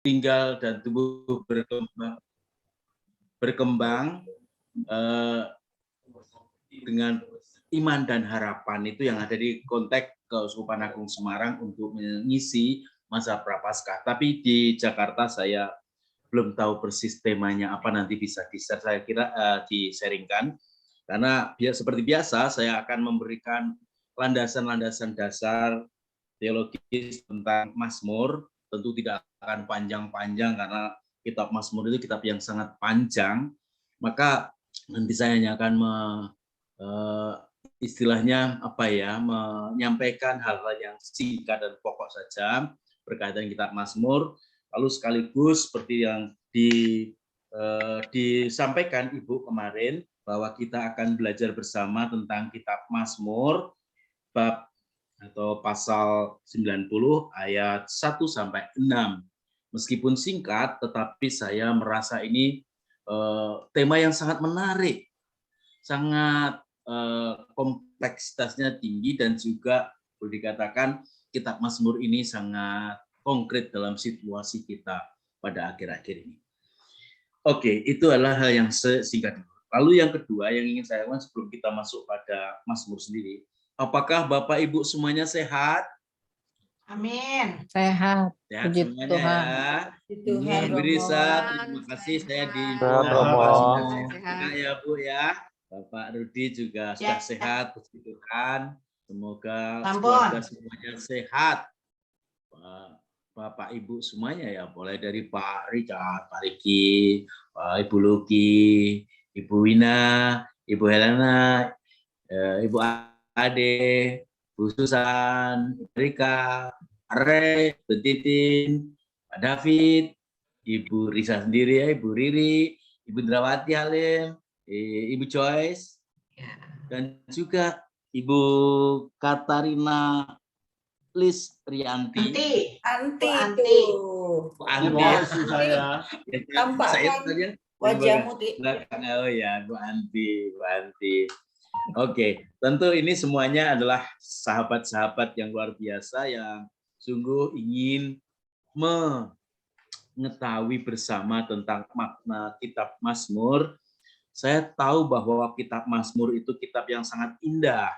tinggal dan tumbuh berkembang dengan iman dan harapan itu yang ada di konteks Keuskupan Agung Semarang untuk mengisi masa prapaskah. Tapi di Jakarta saya belum tahu persis temanya apa, nanti bisa saya kira di-sharingkan. Karena seperti biasa saya akan memberikan landasan-landasan dasar teologis tentang Mazmur. Tentu tidak akan panjang-panjang karena kitab Mazmur itu kitab yang sangat panjang. Maka nanti saya hanya akan istilahnya menyampaikan hal-hal yang singkat dan pokok saja berkaitan kitab Mazmur. Lalu sekaligus seperti yang disampaikan Ibu kemarin, bahwa kita akan belajar bersama tentang kitab Mazmur bab atau pasal 90 ayat 1 sampai 6. Meskipun singkat, tetapi saya merasa ini tema yang sangat menarik, sangat kompleksitasnya tinggi, dan juga boleh dikatakan kitab Mazmur ini sangat konkret dalam situasi kita pada akhir-akhir ini. Oke, itu adalah hal yang singkat. Lalu yang kedua yang ingin saya lakukan sebelum kita masuk pada Mazmur sendiri, apakah Bapak Ibu semuanya sehat? Amin. Sehat. Sehat Puji semuanya Tuhan. ya. Tuhan. Bu Risa, terima kasih saya diinfo sehat ya Bu ya. Bapak Rudi juga sudah sehat, puji Tuhan. Semoga keluarga semuanya sehat. Bapak Ibu semuanya ya, mulai dari Pak Richard, Pak Riki, Ibu Luki, Ibu Wina, Ibu Helena, Ibu Ade, Bu Susan, Rika, Are, Bu Titin, Pak David, Ibu Risa sendiri ya, Ibu Riri, Ibu Indrawati Halim, Ibu Joyce, dan juga Ibu Katarina Lis Rianti. Anti. Saya. Saya tadi wajahmu di belakang. Oh ya, Bu Anti. Oke, tentu ini semuanya adalah sahabat-sahabat yang luar biasa yang sungguh ingin mengetahui bersama tentang makna kitab Mazmur. Saya tahu bahwa kitab Mazmur itu kitab yang sangat indah.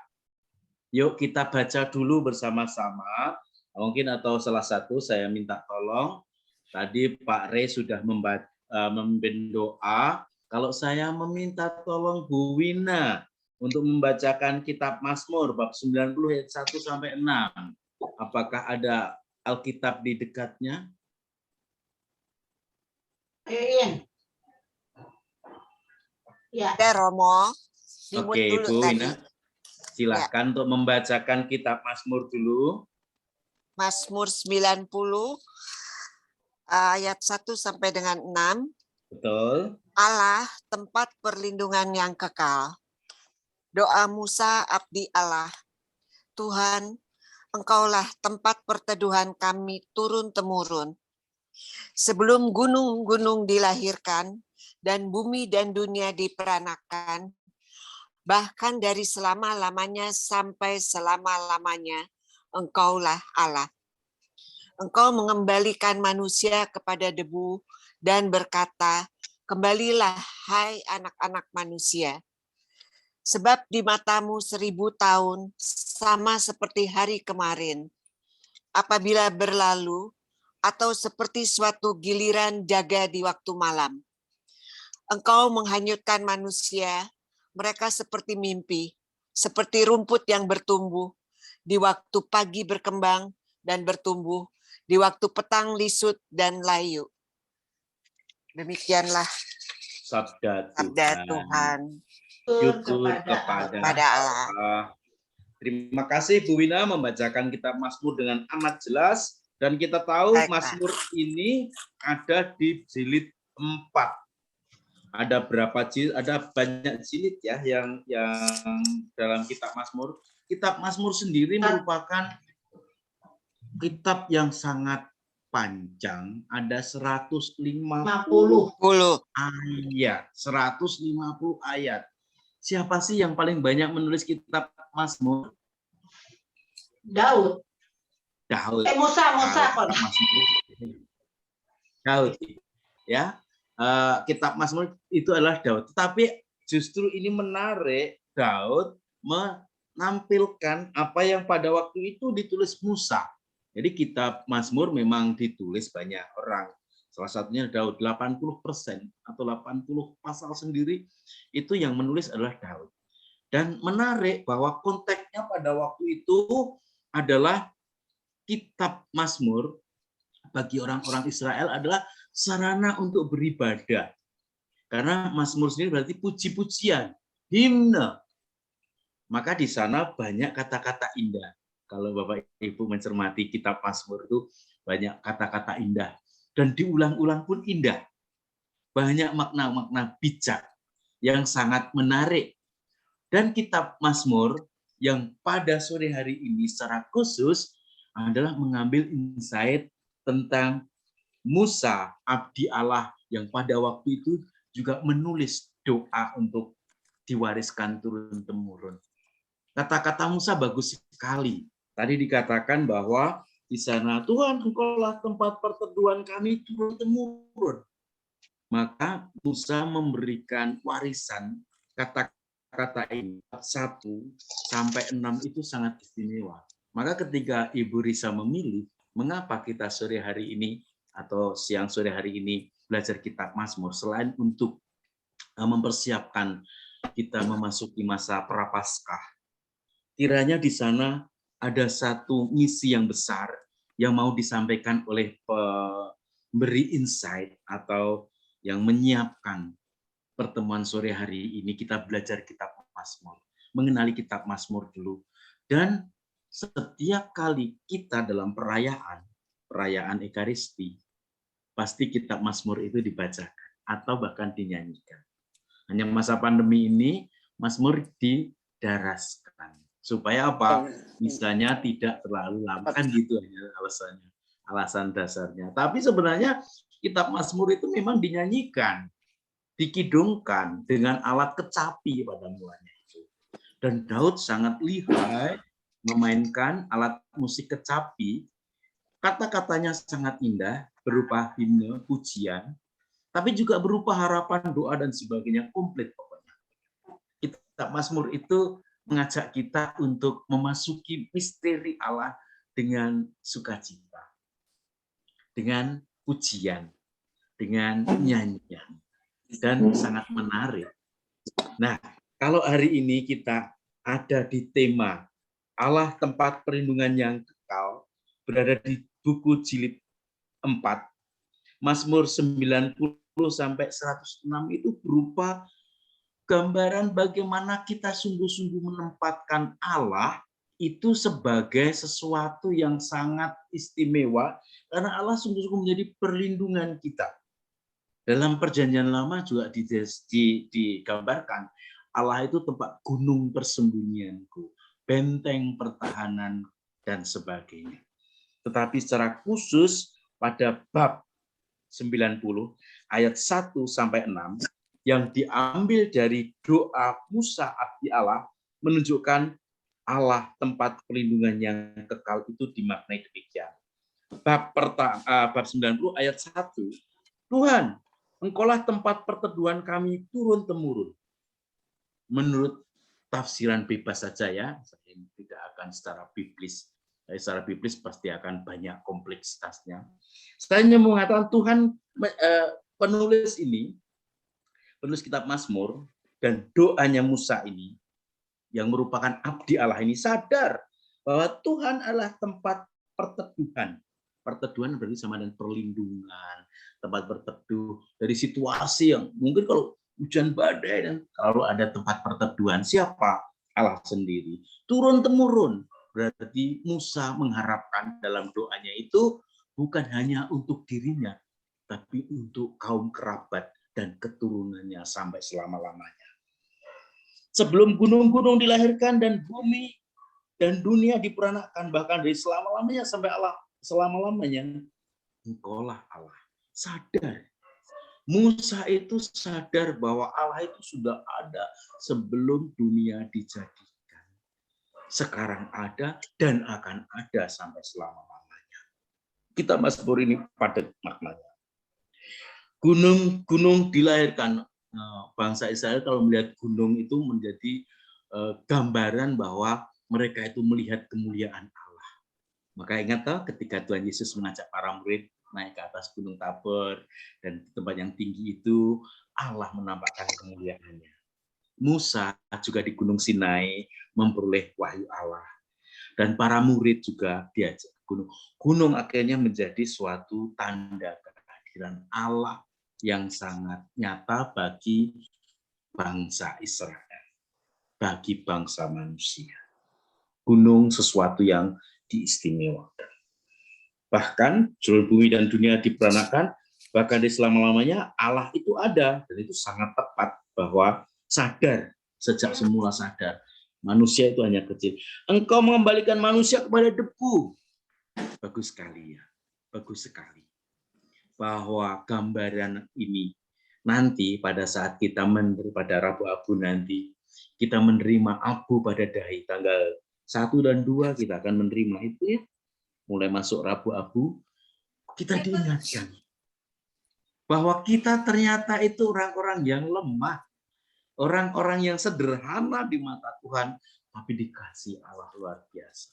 Yuk kita baca dulu bersama-sama. Mungkin atau salah satu saya minta tolong. Tadi Pak Rey sudah memimpin doa. Kalau saya meminta tolong Bu Wina untuk membacakan kitab Mazmur bab 90 ayat 1 sampai 6. Apakah ada Alkitab di dekatnya? Ya. Romo. Oke, Bu Wina. Silakan untuk membacakan kitab Mazmur dulu. Mazmur 90 ayat 1 sampai dengan 6. Betul. Allah, tempat perlindungan yang kekal. Doa Musa abdi Allah. Tuhan, Engkaulah tempat perteduhan kami turun-temurun. Sebelum gunung-gunung dilahirkan dan bumi dan dunia diperanakan, bahkan dari selama-lamanya sampai selama-lamanya, Engkaulah Allah. Engkau mengembalikan manusia kepada debu dan berkata, kembalilah hai anak-anak manusia. Sebab di matamu 1000 tahun sama seperti hari kemarin. Apabila berlalu atau seperti suatu giliran jaga di waktu malam. Engkau menghanyutkan manusia, mereka seperti mimpi, seperti rumput yang bertumbuh, di waktu pagi berkembang dan bertumbuh, di waktu petang lisut dan layu. Demikianlah sabda Tuhan. Syukur kepada Allah. Terima kasih Bu Wina membacakan kitab Mazmur dengan amat jelas, dan kita tahu Mazmur ini ada di jilid 4. Ada berapa jilid? Ada banyak jilid ya yang dalam kitab Mazmur. Kitab Mazmur sendiri merupakan kitab yang sangat panjang, ada 150 ayat. 150 ayat. Siapa sih yang paling banyak menulis kitab Mazmur? Daud. Musa. Daud. Ya, kitab Mazmur itu adalah Daud. Tetapi justru ini menarik, Daud menampilkan apa yang pada waktu itu ditulis Musa. Jadi kitab Mazmur memang ditulis banyak orang. Salah satunya Daud, 80% atau 80 pasal sendiri itu yang menulis adalah Daud. Dan menarik bahwa konteksnya pada waktu itu adalah kitab Mazmur bagi orang-orang Israel adalah sarana untuk beribadah. Karena Mazmur sendiri berarti puji-pujian, himne. Maka di sana banyak kata-kata indah. Kalau Bapak Ibu mencermati kitab Mazmur itu banyak kata-kata indah. Dan diulang-ulang pun indah. Banyak makna-makna bijak yang sangat menarik. Dan kitab Mazmur yang pada sore hari ini secara khusus adalah mengambil insight tentang Musa, abdi Allah yang pada waktu itu juga menulis doa untuk diwariskan turun-temurun. Kata-kata Musa bagus sekali. Tadi dikatakan bahwa di sana, Tuhan, Engkaulah tempat perteduhan kami turun-temurun. Maka Musa memberikan warisan kata-kata ini 1 sampai 6 itu sangat istimewa. Maka ketika Ibu Risa memilih mengapa kita sore hari ini atau siang sore hari ini belajar kitab Mazmur, selain untuk mempersiapkan kita memasuki masa Prapaskah, kiranya di sana ada satu misi yang besar yang mau disampaikan oleh pemberi insight atau yang menyiapkan pertemuan sore hari ini. Kita belajar kitab Mazmur, mengenali kitab Mazmur dulu. Dan setiap kali kita dalam perayaan Ekaristi, pasti kitab Mazmur itu dibacakan atau bahkan dinyanyikan. Hanya masa pandemi ini Mazmur didaraskan. Supaya apa? Misalnya tidak terlalu lama, kan gitu aja alasannya, alasan dasarnya. Tapi sebenarnya kitab Mazmur itu memang dinyanyikan, dikidungkan dengan alat kecapi pada mulanya itu. Dan Daud sangat lihai memainkan alat musik kecapi. Kata-katanya sangat indah, berupa himne, pujian, tapi juga berupa harapan, doa, dan sebagainya, komplit pokoknya. Kitab Mazmur itu mengajak kita untuk memasuki misteri Allah dengan sukacita, dengan pujian, dengan nyanyian, dan sangat menarik. Nah, kalau hari ini kita ada di tema Allah tempat perlindungan yang kekal, berada di buku jilid 4, Mazmur 90 sampai 106 itu berupa gambaran bagaimana kita sungguh-sungguh menempatkan Allah itu sebagai sesuatu yang sangat istimewa, karena Allah sungguh-sungguh menjadi perlindungan kita. Dalam Perjanjian Lama juga digambarkan Allah itu tempat gunung persembunyianku, benteng pertahanan, dan sebagainya. Tetapi secara khusus pada bab 90 ayat 1 sampai 6 yang diambil dari doa Musa abdi Allah menunjukkan Allah tempat perlindungan yang kekal itu dimaknai demikian. Bab 90 ayat 1, Tuhan, Engkaulah tempat perteduhan kami turun-temurun. Menurut tafsiran bebas saja ya, saya tidak akan secara biblis. Secara biblis pasti akan banyak kompleksitasnya. Saya hanya mengatakan Tuhan, penulis kitab Mazmur dan doanya Musa ini, yang merupakan abdi Allah ini, sadar bahwa Tuhan adalah tempat perteduhan. Perteduhan berarti sama dengan perlindungan, tempat berteduh dari situasi yang mungkin kalau hujan badai dan kalau ada tempat perteduhan, siapa? Allah sendiri. Turun-temurun, berarti Musa mengharapkan dalam doanya itu bukan hanya untuk dirinya, tapi untuk kaum kerabat dan keturunannya sampai selama-lamanya. Sebelum gunung-gunung dilahirkan dan bumi dan dunia diperanakan, bahkan dari selama-lamanya sampai Allah selama-lamanya, Engkaulah Allah. Sadar. Musa itu sadar bahwa Allah itu sudah ada sebelum dunia dijadikan. Sekarang ada dan akan ada sampai selama-lamanya. Kitab Mazmur ini padat maknanya. gunung dilahirkan. Bangsa Israel kalau melihat gunung itu menjadi gambaran bahwa mereka itu melihat kemuliaan Allah. Maka ingat ketika Tuhan Yesus mengajak para murid naik ke atas Gunung Tabor dan di tempat yang tinggi itu Allah menampakkan kemuliaannya. Musa juga di Gunung Sinai memperoleh wahyu Allah. Dan para murid juga diajak gunung. Gunung akhirnya menjadi suatu tanda kehadiran Allah yang sangat nyata bagi bangsa Israel, bagi bangsa manusia. Gunung sesuatu yang diistimewakan. Bahkan seluruh bumi dan dunia diperanakan, bahkan di selama-lamanya Allah itu ada. Dan itu sangat tepat bahwa sadar, sejak semula sadar. Manusia itu hanya kecil. Engkau mengembalikan manusia kepada debu. Bagus sekali ya, bagus sekali. Bahwa gambaran ini nanti pada saat kita pada Rabu Abu nanti, kita menerima abu pada dahi tanggal 1 dan 2 kita akan menerima itu ya. Mulai masuk Rabu Abu, kita diingatkan bahwa kita ternyata itu orang-orang yang lemah. Orang-orang yang sederhana di mata Tuhan, tapi dikasih Allah luar biasa.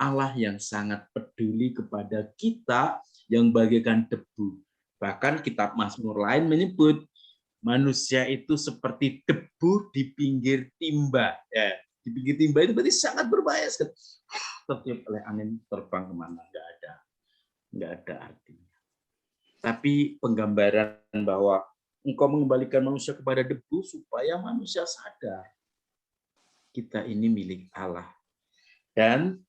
Allah yang sangat peduli kepada kita yang bagaikan debu. Bahkan kitab Mazmur lain menyebut manusia itu seperti debu di pinggir timba. Ya, di pinggir timba itu berarti sangat berbahaya. Tertiup oleh angin terbang kemana, nggak ada artinya. Tapi penggambaran bahwa Engkau mengembalikan manusia kepada debu supaya manusia sadar kita ini milik Allah. Dan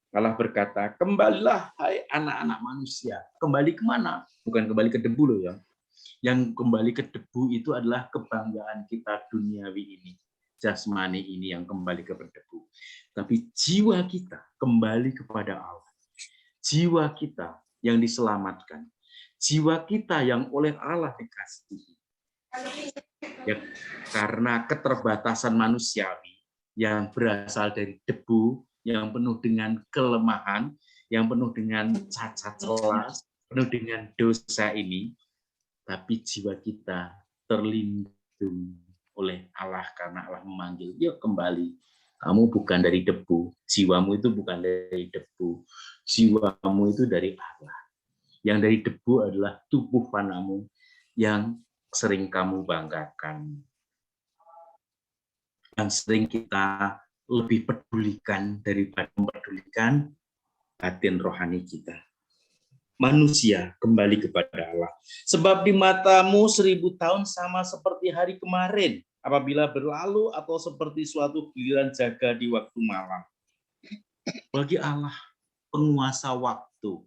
Allah berkata, kembalilah hai anak-anak manusia. Kembali kemana? Bukan kembali ke debu loh ya. Yang kembali ke debu itu adalah kebanggaan kita duniawi ini. Jasmani ini yang kembali ke debu. Tapi jiwa kita kembali kepada Allah. Jiwa kita yang diselamatkan. Jiwa kita yang oleh Allah dikasihi. Ya, karena keterbatasan manusiawi yang berasal dari debu, yang penuh dengan kelemahan, yang penuh dengan cacat celah, penuh dengan dosa ini, tapi jiwa kita terlindung oleh Allah karena Allah memanggil, yuk kembali. Kamu bukan dari debu, jiwamu itu bukan dari debu, jiwamu itu dari Allah. Yang dari debu adalah tubuh fanamu yang sering kamu banggakan. Yang sering kita lebih pedulikan daripada mempedulikan batin rohani kita. Manusia kembali kepada Allah. Sebab di matamu 1000 tahun sama seperti hari kemarin, apabila berlalu atau seperti suatu giliran jaga di waktu malam. Bagi Allah, penguasa waktu.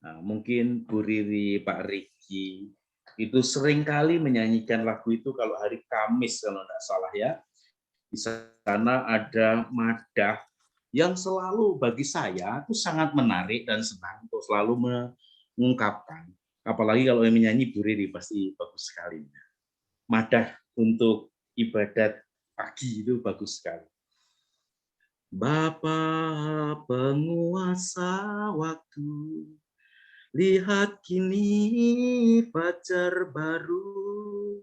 Nah, mungkin Bu Riri, Pak Riki, itu sering kali menyanyikan lagu itu kalau hari Kamis, kalau tidak salah ya. Di sana ada madah yang selalu bagi saya itu sangat menarik dan senang untuk selalu mengungkapkan. Apalagi kalau yang menyanyi Bu Riri pasti bagus sekali. Madah untuk ibadat pagi itu bagus sekali. Bapa penguasa waktu, lihat kini fajar baru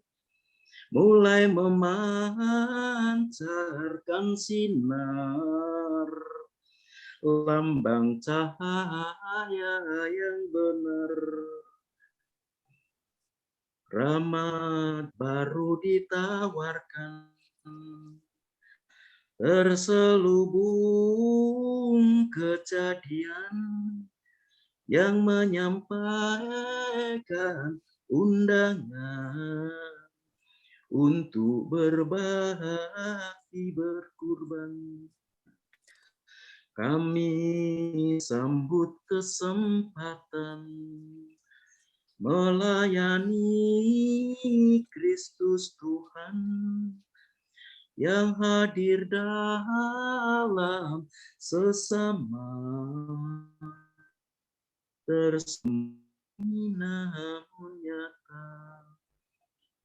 mulai memancarkan sinar, lambang cahaya yang benar. Rahmat baru ditawarkan, terselubung kejadian yang menyampaikan undangan untuk berbakti berkurban. Kami sambut kesempatan melayani Kristus Tuhan yang hadir dalam sesama, tersembunyi namun nyata.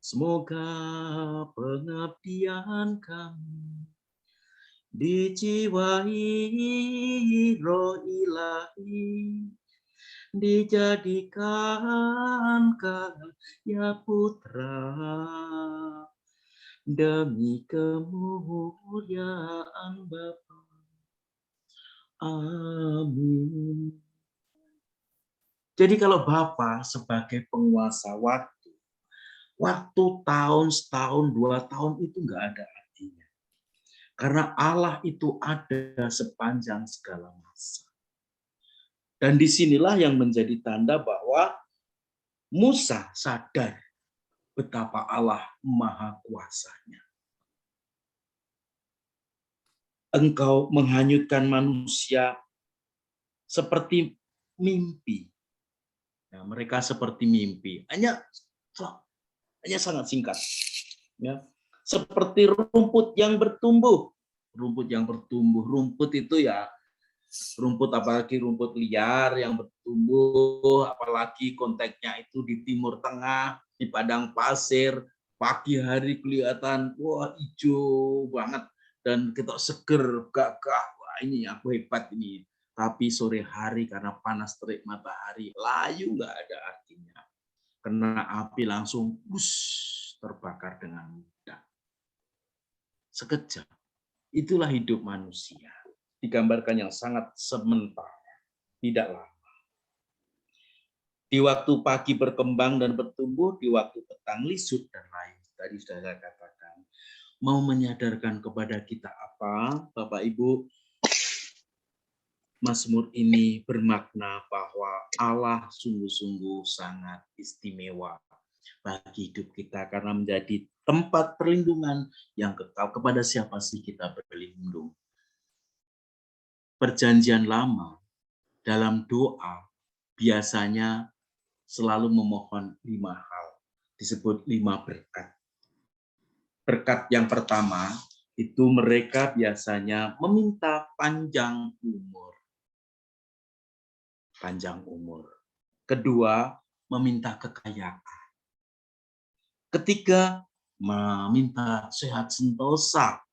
Semoga pengabdian kami dijiwai roh ilahi dijadikan karya putra demi kemuliaan Bapa. Amin. Jadi kalau Bapa sebagai penguasa waktu tahun, setahun, 2 tahun itu nggak ada artinya. Karena Allah itu ada sepanjang segala masa. Dan disinilah yang menjadi tanda bahwa Musa sadar betapa Allah maha kuasanya. Engkau menghanyutkan manusia seperti mimpi. Nah, mereka seperti mimpi. Hanya sangat singkat. Ya. Seperti rumput yang bertumbuh. Rumput itu ya rumput, apalagi rumput liar yang bertumbuh, apalagi konteksnya itu di Timur Tengah, di padang pasir, pagi hari kelihatan wah hijau banget dan kita seger, gagah, wah ini aku hebat ini. Tapi sore hari karena panas terik matahari, layu nggak ada artinya. Kena api langsung terbakar dengan mudah. Sekejap. Itulah hidup manusia. Digambarkan yang sangat sementara, tidak lama. Di waktu pagi berkembang dan bertumbuh, di waktu petang lisut dan lain. Tadi sudah saya katakan. Mau menyadarkan kepada kita apa, Bapak Ibu? Mazmur ini bermakna bahwa Allah sungguh-sungguh sangat istimewa bagi hidup kita karena menjadi tempat perlindungan yang kekal. Kepada siapa sih kita berlindung? Perjanjian lama dalam doa biasanya selalu memohon 5 hal, disebut 5 berkat. Berkat yang pertama itu mereka biasanya meminta panjang umur. Panjang umur. Kedua, meminta kekayaan. Ketiga, meminta sehat sentosa.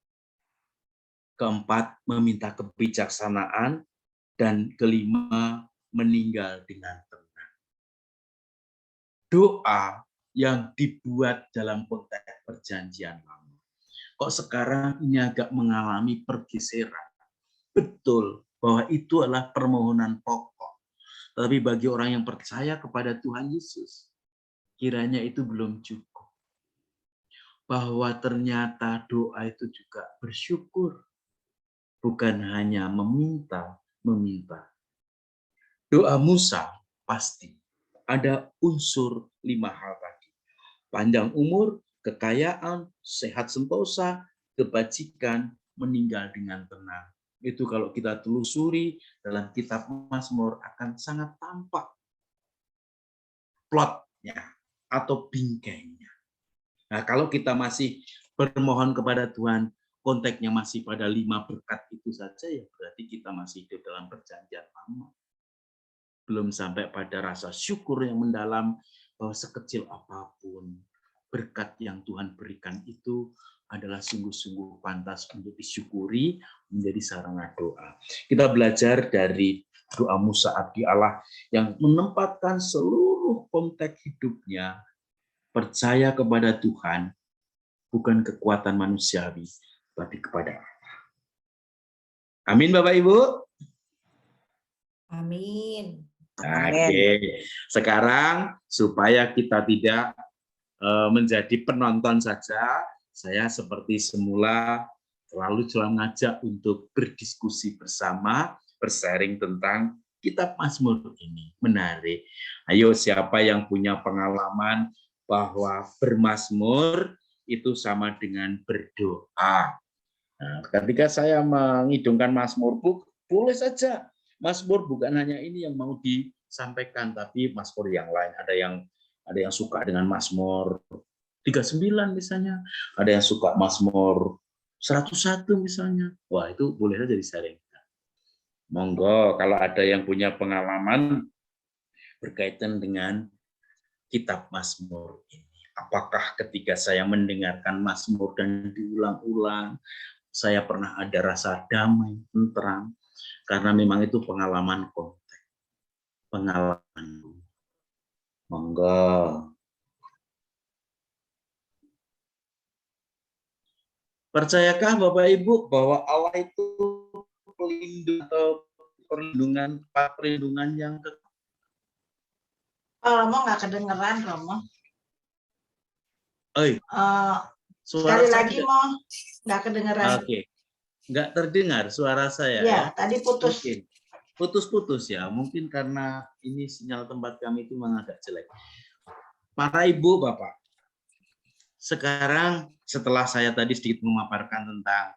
Keempat, meminta kebijaksanaan. Dan kelima, meninggal dengan tenang. Doa yang dibuat dalam konteks perjanjian lama. Kok sekarang ini agak mengalami pergeseran? Betul, bahwa itu adalah permohonan pokok. Tapi bagi orang yang percaya kepada Tuhan Yesus, kiranya itu belum cukup. Bahwa ternyata doa itu juga bersyukur. Bukan hanya meminta. Doa Musa pasti ada unsur 5 hal tadi. Panjang umur, kekayaan, sehat sentosa, kebajikan, meninggal dengan tenang. Itu kalau kita telusuri dalam kitab Mazmur akan sangat tampak plotnya atau bingkainya. Nah, kalau kita masih bermohon kepada Tuhan, konteksnya masih pada 5 berkat itu saja, ya berarti kita masih hidup dalam perjanjian lama. Belum sampai pada rasa syukur yang mendalam bahwa sekecil apapun berkat yang Tuhan berikan itu adalah sungguh-sungguh pantas untuk disyukuri, menjadi sarana doa. Kita belajar dari doa Musa abdi Allah yang menempatkan seluruh konteks hidupnya percaya kepada Tuhan, bukan kekuatan manusiawi, tapi kepada Allah. Amin, Bapak Ibu. Amin. Oke, sekarang supaya kita tidak menjadi penonton saja, saya seperti semula selalu ngajak untuk berdiskusi bersama, bersharing tentang kitab Mazmur ini. Menarik. Ayo, siapa yang punya pengalaman bahwa bermazmur itu sama dengan berdoa. Nah, ketika saya mengidungkan Mazmur, boleh saja. Mazmur bukan hanya ini yang mau disampaikan, tapi Mazmur yang lain. Ada yang suka dengan Mazmur 39 misalnya, ada yang suka Mazmur 101 misalnya. Wah, itu boleh saja disaringkan. Monggo, kalau ada yang punya pengalaman berkaitan dengan kitab Mazmur ini. Apakah ketika saya mendengarkan Mazmur dan diulang-ulang, saya pernah ada rasa damai, tenteram, karena memang itu pengalaman konteks. pengalaman. Monggo. Percayakah Bapak Ibu bahwa Allah itu pelindung atau perlindungan yang Romo nggak kedengeran, Romo. suara Sekali saya lagi, Mo, nggak kedengeran. Oke, nggak terdengar suara saya Ya, ya? tadi putus. Oke. Putus-putus ya, mungkin karena ini sinyal tempat kami itu memang agak jelek. Para ibu, bapak, sekarang setelah saya tadi sedikit memaparkan tentang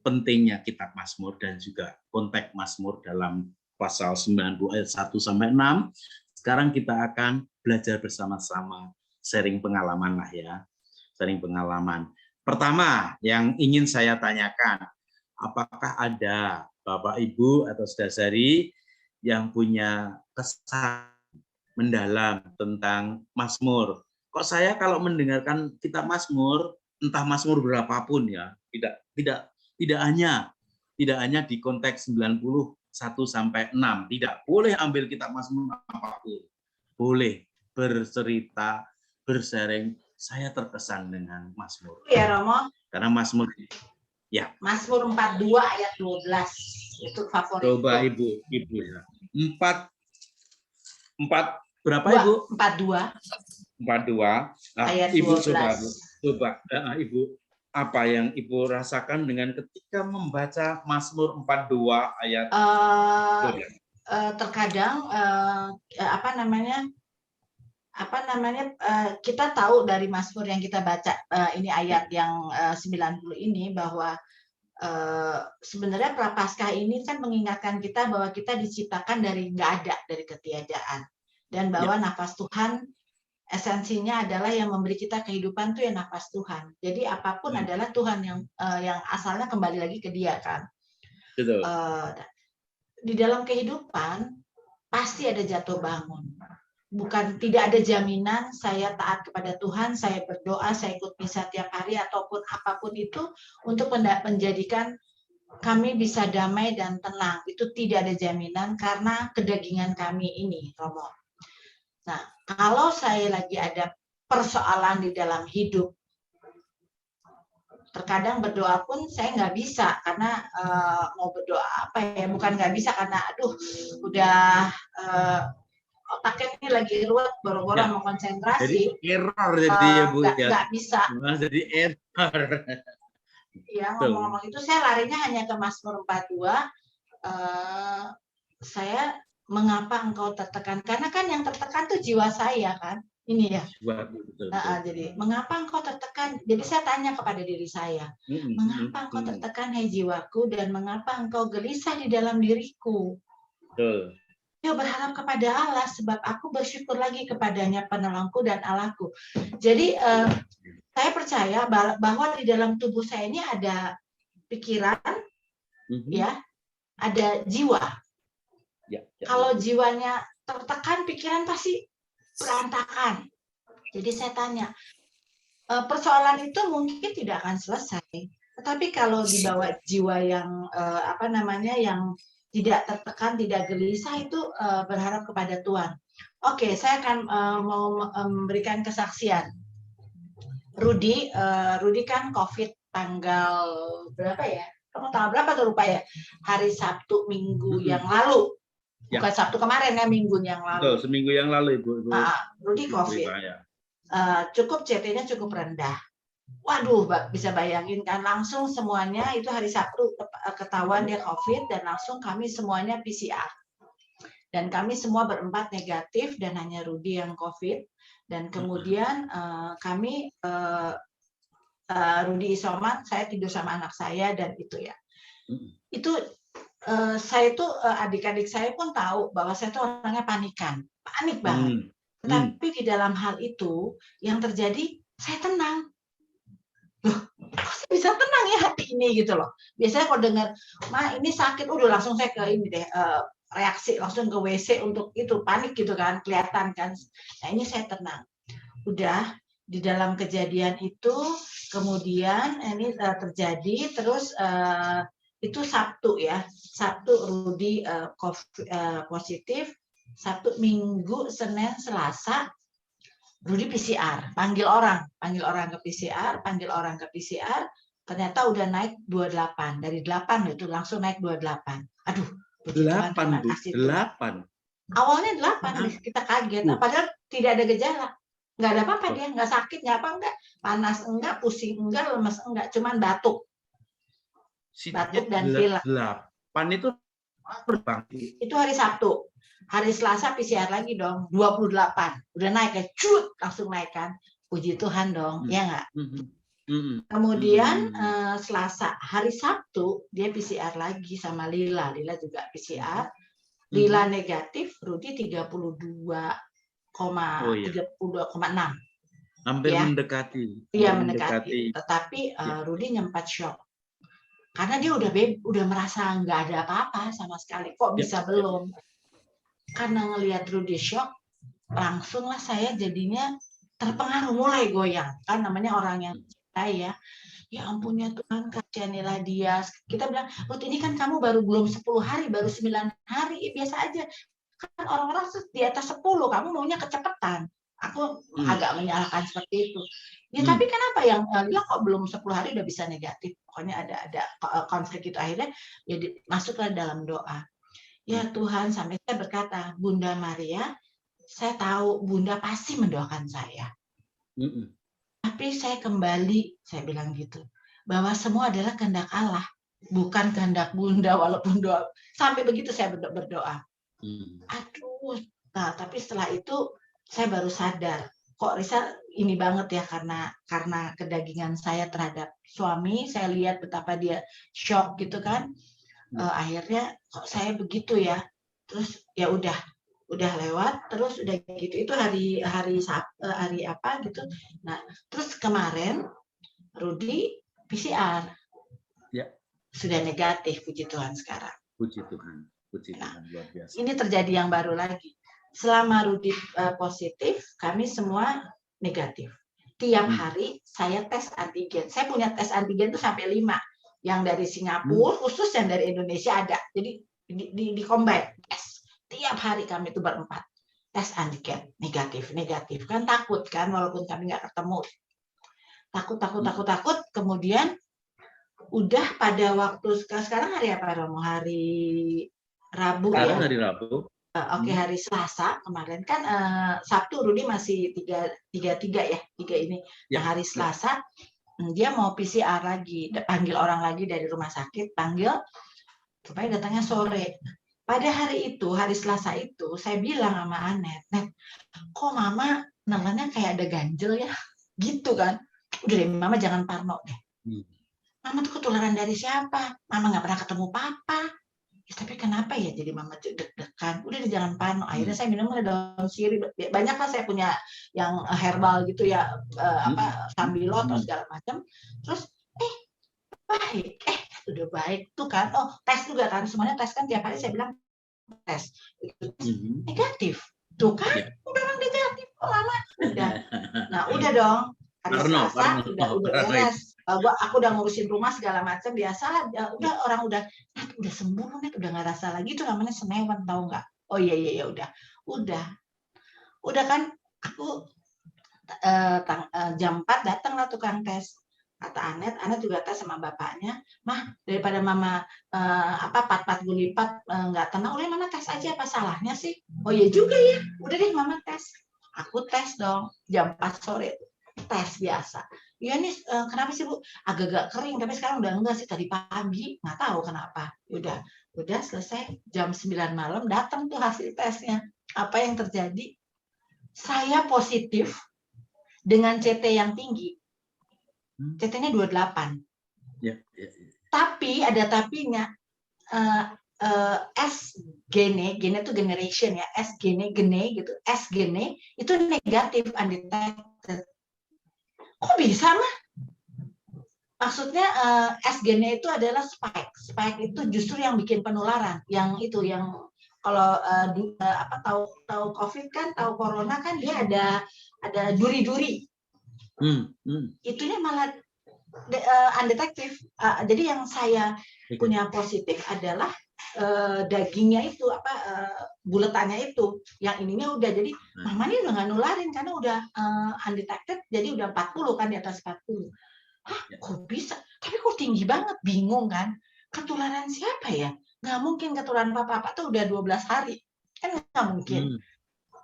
pentingnya kitab Mazmur dan juga konteks Mazmur dalam pasal 90 ayat 1 sampai 6, sekarang kita akan belajar bersama-sama, sharing pengalaman lah ya. Sharing pengalaman. Pertama, yang ingin saya tanyakan, apakah ada Bapak Ibu atau saudari yang punya kesan mendalam tentang Mazmur? Kok saya kalau mendengarkan kitab Mazmur, entah Mazmur berapapun ya, tidak hanya di konteks 91 sampai 6, tidak boleh ambil kitab Mazmur apapun. Boleh bercerita, bersharing, saya terkesan dengan Mazmur. Ya, Romo. Karena Mazmur ya. Mazmur 42 ayat 12 itu favorit. Coba Ibu ya. 4 berapa Ibu? 42. 42. Nah, ayat Ibu 12. coba Ibu, apa yang Ibu rasakan dengan ketika membaca Mazmur 42 ayat 12? Terkadang kita tahu dari Mazmur yang kita baca ini ayat yang 90 ini bahwa sebenarnya Prapaskah ini kan mengingatkan kita bahwa kita diciptakan dari nggak ada, dari ketiadaan, dan bahwa nafas Tuhan esensinya adalah yang memberi kita kehidupan tuh ya nafas Tuhan. Jadi apapun adalah Tuhan yang asalnya kembali lagi ke Dia kan. Betul. Di dalam kehidupan pasti ada jatuh bangun. Tidak ada jaminan saya taat kepada Tuhan, saya berdoa, saya ikut misa tiap hari ataupun apapun itu untuk menjadikan kami bisa damai dan tenang. Itu tidak ada jaminan karena kedagingan kami ini, Romo. Nah, kalau saya lagi ada persoalan di dalam hidup, terkadang berdoa pun saya nggak bisa karena mau berdoa apa ya, bukan nggak bisa karena udah otaknya ini lagi ruwet, boro-boro mau konsentrasi. Jadi error jadi ya Bu ya. Nggak bisa. Jadi error. Ya, ngomong-ngomong itu saya larinya hanya ke Mazmur 42. Saya mengapa engkau tertekan? Karena kan yang tertekan tuh jiwa saya kan. Ini ya. Betul. Jadi mengapa engkau tertekan? Jadi saya tanya kepada diri saya, mengapa engkau tertekan hai jiwaku, dan mengapa engkau gelisah di dalam diriku? Betul. Ya, berharap kepada Allah sebab aku bersyukur lagi kepadanya penolongku dan Allahku. Jadi saya percaya bahwa di dalam tubuh saya ini ada pikiran, ya, ada jiwa. Ya. Kalau jiwanya tertekan, pikiran pasti berantakan. Jadi saya tanya, persoalan itu mungkin tidak akan selesai. Tetapi kalau dibawa jiwa yang yang tidak tertekan, tidak gelisah, itu berharap kepada Tuhan. Oke, saya akan mau memberikan kesaksian. Rudy kan COVID tanggal berapa ya? Kamu tanggal berapa tuh lupa ya? Hari Sabtu minggu yang lalu. Bukan Sabtu kemarin ya, minggu yang lalu. Betul, seminggu yang lalu Ibu. Rudy COVID. Cukup CT-nya cukup rendah. Waduh, bisa bayangin kan, langsung semuanya itu hari Sabtu ketahuan dia COVID dan langsung kami semuanya PCR. Dan kami semua berempat negatif dan hanya Rudy yang COVID. Dan kemudian kami Rudy isoman, saya tidur sama anak saya dan itu ya. Itu saya tuh adik-adik saya pun tahu bahwa saya tuh orangnya panik banget. Tapi di dalam hal itu yang terjadi saya tenang. Loh, kok saya bisa tenang ya hati ini gitu loh. Biasanya kalau dengar, "Ma, ini sakit," udah langsung saya ke ini deh, reaksi langsung ke WC untuk itu, panik gitu kan, kelihatan kan. Nah, ini saya tenang. Udah di dalam kejadian itu, kemudian ini terjadi, terus itu Sabtu ya. Sabtu Rudy positif, Sabtu, Minggu, Senin, Selasa, Rudi PCR, panggil orang ke PCR, ternyata udah naik 28, dari 8 itu langsung naik 28. Aduh, puji Tuhan, terima kasih Tuhan. 8. Awalnya 8, kita kaget, padahal tidak ada gejala, nggak ada apa-apa dia, nggak sakit, nggak apa, enggak panas, enggak pusing, enggak lemes, enggak, cuman batuk dan pilek. 8 itu itu hari Sabtu. Hari Selasa PCR lagi dong, 28. Udah naik ya, cut, langsung naik kan. Puji Tuhan dong, ya enggak? Kemudian Selasa, hari Sabtu dia PCR lagi sama Lila. Lila juga PCR. Lila negatif, Rudi 32,6. Hampir ya. mendekati. Iya, mendekati. Tetapi Rudi nyempat shock. Karena dia udah merasa nggak ada apa-apa sama sekali. Kok bisa belum? Karena ngelihat Rudi shock, langsunglah saya jadinya terpengaruh, mulai goyang. Kan namanya orang yang percaya. Ya ampun ya Tuhan, kasihanilah dia. Kita bilang, Rud, ini kan kamu belum 10 hari, baru 9 hari, biasa aja. Kan orang-orang di atas 10, kamu maunya kecepatan. Aku agak menyalahkan seperti itu. Ya tapi kenapa yang dia kok belum 10 hari udah bisa negatif? Pokoknya ada konflik itu, akhirnya ya masuklah dalam doa. Ya Tuhan, sampai saya berkata, Bunda Maria, saya tahu Bunda pasti mendoakan saya. Tapi saya kembali, saya bilang gitu, bahwa semua adalah kehendak Allah, bukan kehendak Bunda, walaupun doa. Sampai begitu saya berdoa. Aduh, nah tapi setelah itu saya baru sadar, kok Risa ini banget ya, karena kedagingan saya terhadap suami, saya lihat betapa dia shock gitu kan. Akhirnya kok saya begitu ya, terus ya udah lewat, terus udah gitu, itu hari apa gitu. Nah terus kemarin Rudi PCR sudah negatif, puji Tuhan sekarang. Puji Tuhan, luar biasa. Ini terjadi yang baru lagi. Selama Rudi positif, kami semua negatif. Tiap hari saya tes antigen. Saya punya tes antigen itu sampai 5. Yang dari Singapura, khusus yang dari Indonesia ada. Jadi di combine. Yes. Tiap hari kami itu berempat. Tes antigen, negatif. Kan takut kan, walaupun kami nggak ketemu. Takut. Kemudian udah pada waktu, sekarang hari apa Romo? Hari Rabu sekarang ya? Hari Rabu. Oke, hari Selasa kemarin kan Sabtu Rudi masih 3 ya, 3 ini. Nah, hari Selasa dia mau PCR lagi, panggil orang lagi dari rumah sakit, panggil supaya datangnya sore. Pada hari itu, hari Selasa itu, saya bilang sama Anet, Net, kok Mama namanya kayak ada ganjel ya, gitu kan? Udah deh, Mama jangan parno deh. Mama tuh ketularan dari siapa? Mama nggak pernah ketemu Papa. Ya, tapi kenapa ya jadi Mama deg-degan? Udah deh, jangan parno. Akhirnya saya minum daun sirih. Banyak lah saya punya yang herbal gitu ya, Sambilo atau segala macam. Terus baik, udah baik tuh kan. Oh, tes juga kan, semuanya tes kan, tiap hari saya bilang tes. Negatif. Tuh kan, memang negatif kok Mama. Udah. Nah, udah dong. Hari Selasa udah beres. Aku udah ngurusin rumah segala macam, biasa. Udah orang udah sembuh, Net, udah nggak rasa lagi. Itu namanya senewan, tahu nggak? Oh iya udah kan. Aku jam 4 datanglah tukang tes. Kata Anet juga tes sama bapaknya. Mah, daripada Mama pat gulipat nggak tenang, udah Mama tes aja, apa salahnya sih? Oh iya juga ya. Udah deh Mama tes. Aku tes dong jam 4 sore. Tes biasa. Ya nih kenapa sih Bu? Agak-agak kering, tapi sekarang udah enggak sih, tadi pagi nggak tahu kenapa. Udah selesai jam 9 malam datang tuh hasil tesnya. Apa yang terjadi? Saya positif dengan CT yang tinggi. CT-nya 28. Tapi ada tapinya. S gene itu generation ya, S gene gitu. S gene itu negatif, undetected. Kok bisa mah? Maksudnya S gene itu adalah spike. Spike itu justru yang bikin penularan. Yang itu yang kalau tahu COVID kan, tahu corona kan, dia ada duri-duri. Itunya malah undetected. Jadi yang saya punya positif adalah dagingnya itu buletannya itu, yang ininya udah, jadi mama ini udah nggak nularin karena udah undetected, jadi udah 40 kan, di atas 40. Hah, kok bisa? Tapi kok tinggi banget, bingung kan? Ketularan siapa ya? Nggak mungkin ketularan papa tuh udah 12 hari, kan nggak mungkin.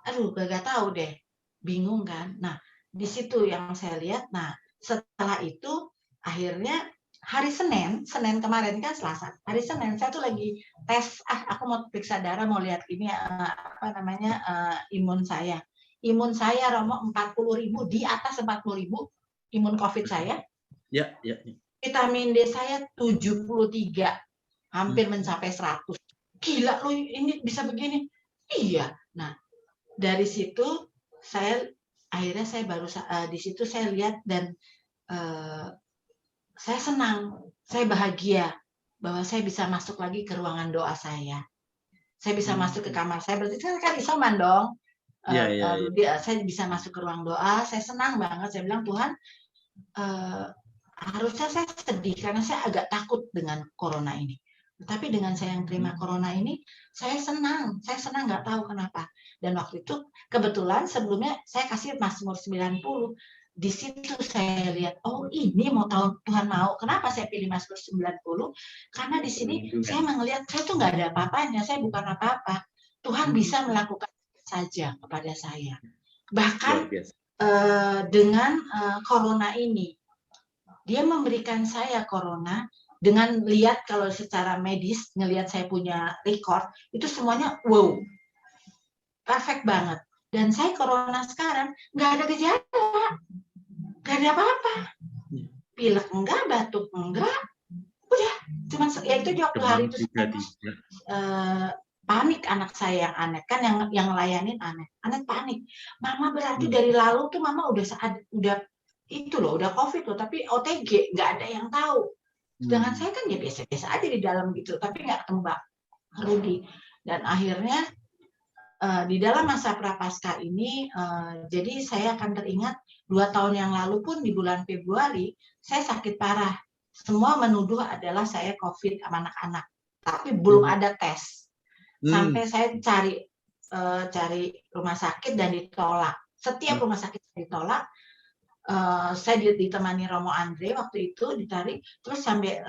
Aduh, gak tahu deh, bingung kan? Nah, di situ yang saya lihat. Nah, setelah itu akhirnya hari Senin kemarin kan Selasa, hari Senin saya tuh lagi tes, aku mau periksa darah, mau lihat ini imun saya. Imun saya Romo 40.000, di atas 40.000 imun COVID saya. Ya. Vitamin D saya 73, hampir mencapai 100. Gila loh, ini bisa begini. Iya. Nah, dari situ saya baru di situ saya lihat dan saya senang, saya bahagia bahwa saya bisa masuk lagi ke ruangan doa saya. Saya bisa masuk ke kamar saya, berarti saya kan isoman dong. Saya bisa masuk ke ruang doa, saya senang banget. Saya bilang, Tuhan, harusnya saya sedih karena saya agak takut dengan corona ini. Tapi dengan saya yang terima corona ini, saya senang nggak tahu kenapa. Dan waktu itu kebetulan sebelumnya saya kasih Mazmur 90. Di situ saya lihat, oh ini mau tahu Tuhan mau. Kenapa saya pilih Mazmur 90? Karena di sini saya melihat saya tuh nggak ada apa-apanya, saya bukan apa-apa. Tuhan bisa melakukan saja kepada saya. Bahkan dengan corona ini, dia memberikan saya corona dengan lihat kalau secara medis, ngelihat saya punya record, itu semuanya wow, perfect banget. Dan saya corona sekarang nggak ada gejala, nggak ada apa-apa, pilek enggak, batuk enggak, udah, cuman ya itu di waktu hari itu panik anak saya yang aneh kan, yang ngelayanin aneh panik. Mama berarti dari lalu tuh mama udah itu loh, udah COVID loh, tapi OTG nggak ada yang tahu. Sedangkan saya kan ya biasa-biasa aja di dalam gitu, tapi nggak ketemu Mbak Rudi. Dan akhirnya di dalam masa prapaskah ini, jadi saya akan teringat 2 tahun yang lalu pun di bulan Februari, saya sakit parah. Semua menuduh adalah saya COVID sama anak-anak, tapi belum ada tes. Sampai saya cari rumah sakit dan ditolak. Setiap rumah sakit ditolak. Saya ditemani Romo Andre waktu itu ditarik, terus sampai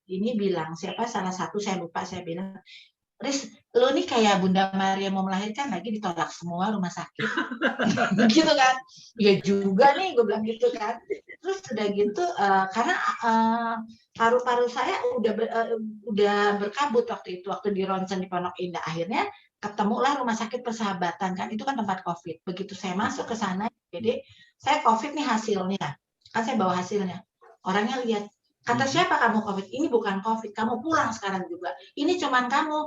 ini bilang salah satu saya lupa, saya bilang, Riz, lo nih kayak Bunda Maria mau melahirkan lagi ditolak semua rumah sakit. Gitu kan. Ya juga nih, gue bilang gitu kan. Terus udah gitu, karena paru-paru saya udah berkabut waktu itu, waktu di ronsen di Pondok Indah. Akhirnya ketemulah Rumah Sakit Persahabatan, kan itu kan tempat COVID. Begitu saya masuk ke sana, jadi saya COVID nih hasilnya. Kan saya bawa hasilnya. Orangnya lihat, kata siapa kamu COVID? Ini bukan COVID, kamu pulang sekarang juga. Ini cuman kamu,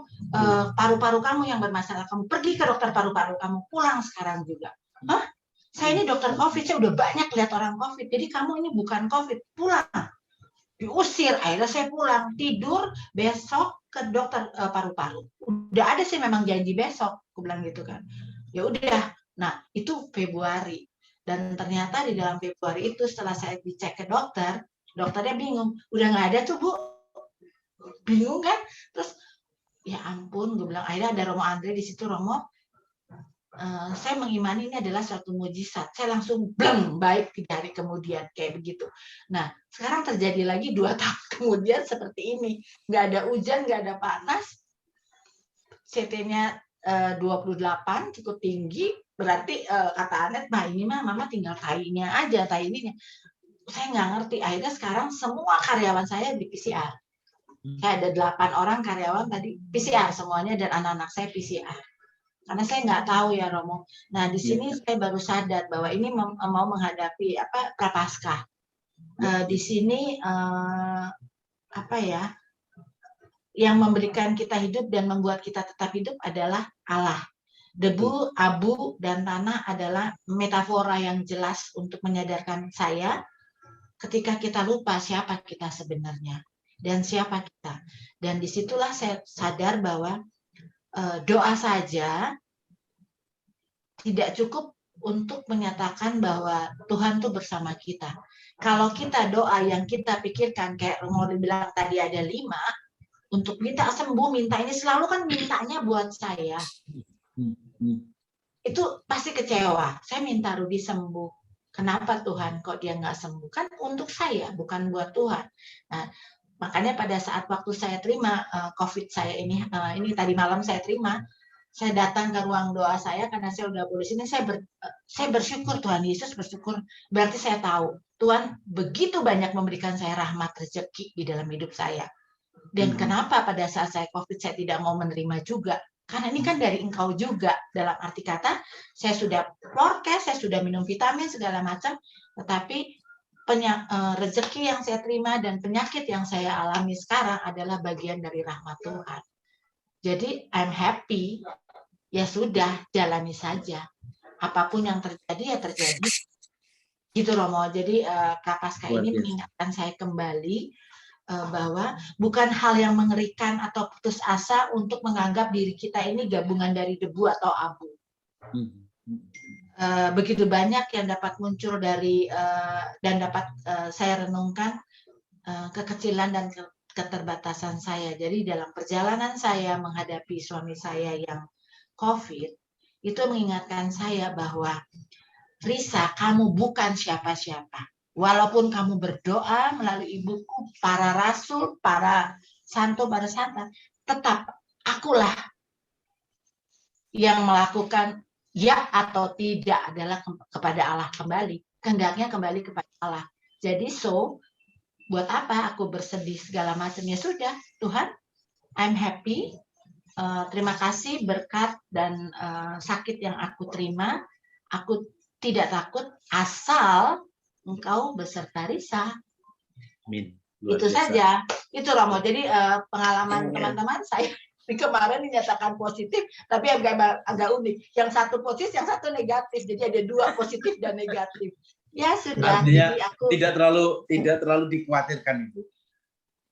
paru-paru kamu yang bermasalah. Kamu pergi ke dokter paru-paru, kamu pulang sekarang juga. Hah? Saya ini dokter COVID, saya udah banyak lihat orang COVID. Jadi kamu ini bukan COVID, pulang. Diusir, akhirnya saya pulang. Tidur, besok ke dokter paru-paru. Udah ada sih memang janji besok, aku bilang gitu kan. Ya udah. Nah, itu Februari. Dan ternyata di dalam Februari itu setelah saya dicek ke dokter, dokternya bingung, udah nggak ada tuh Bu, bingung kan? Terus ya ampun, gue bilang, akhirnya ada Romo Andre di situ. Romo, saya mengimani ini adalah suatu mujizat. Saya langsung bleng, baik 3 hari kemudian, kayak begitu. Nah, sekarang terjadi lagi 2 tahun kemudian seperti ini, nggak ada hujan, nggak ada panas, CT-nya 28, cukup tinggi, berarti kata Anet, nah ini mah mama tinggal tainya aja, tai ininya. Saya nggak ngerti. Akhirnya sekarang semua karyawan saya di PCR. Saya ada 8 orang karyawan tadi PCR semuanya, dan anak-anak saya PCR. Karena saya nggak tahu ya Romo. Nah di sini saya baru sadar bahwa ini mau menghadapi prapaskah. Di sini yang memberikan kita hidup dan membuat kita tetap hidup adalah Allah. Debu, abu, dan tanah adalah metafora yang jelas untuk menyadarkan saya ketika kita lupa siapa kita sebenarnya dan siapa kita. Dan disitulah saya sadar bahwa doa saja tidak cukup untuk menyatakan bahwa Tuhan tuh bersama kita. Kalau kita doa yang kita pikirkan, kayak Romo bilang tadi ada 5, untuk minta sembuh, minta ini, selalu kan mintanya buat saya. Itu pasti kecewa. Saya minta Rudi sembuh. Kenapa Tuhan kok dia nggak sembuh? Kan untuk saya, bukan buat Tuhan. Nah, makanya pada saat waktu saya terima COVID saya ini tadi malam saya terima, saya datang ke ruang doa saya karena saya udah boleh sini. Saya bersyukur, Tuhan Yesus, bersyukur. Berarti saya tahu Tuhan begitu banyak memberikan saya rahmat rezeki di dalam hidup saya. Dan kenapa pada saat saya COVID saya tidak mau menerima juga? Karena ini kan dari Engkau juga. Dalam arti kata, saya sudah prokes, saya sudah minum vitamin segala macam, tetapi rezeki yang saya terima dan penyakit yang saya alami sekarang adalah bagian dari rahmat Tuhan. Jadi I'm happy. Ya sudah, jalani saja. Apapun yang terjadi ya terjadi. Gitu Romo. Jadi Prapaskah ini mengingatkan saya kembali bahwa bukan hal yang mengerikan atau putus asa untuk menganggap diri kita ini gabungan dari debu atau abu. Begitu banyak yang dapat muncul dari dan dapat saya renungkan kekecilan dan keterbatasan saya. Jadi dalam perjalanan saya menghadapi suami saya yang COVID, itu mengingatkan saya bahwa Risa, kamu bukan siapa-siapa. Walaupun kamu berdoa melalui ibuku, para rasul, para santo, para santa, tetap akulah yang melakukan ya atau tidak adalah kepada Allah kembali. Kehendaknya kembali kepada Allah. Jadi buat apa aku bersedih segala macam? Ya sudah, Tuhan, I'm happy. Terima kasih berkat dan sakit yang aku terima. Aku tidak takut asal Engkau beserta Risa. Amin. Itu saja. Itu Romo. Jadi pengalaman teman-teman saya kemarin dinyatakan positif, tapi agak unik. Yang satu positif, yang satu negatif. Jadi ada 2 positif dan negatif. Ya sudah. Artinya jadi aku tidak terlalu dikhawatirkan Ibu.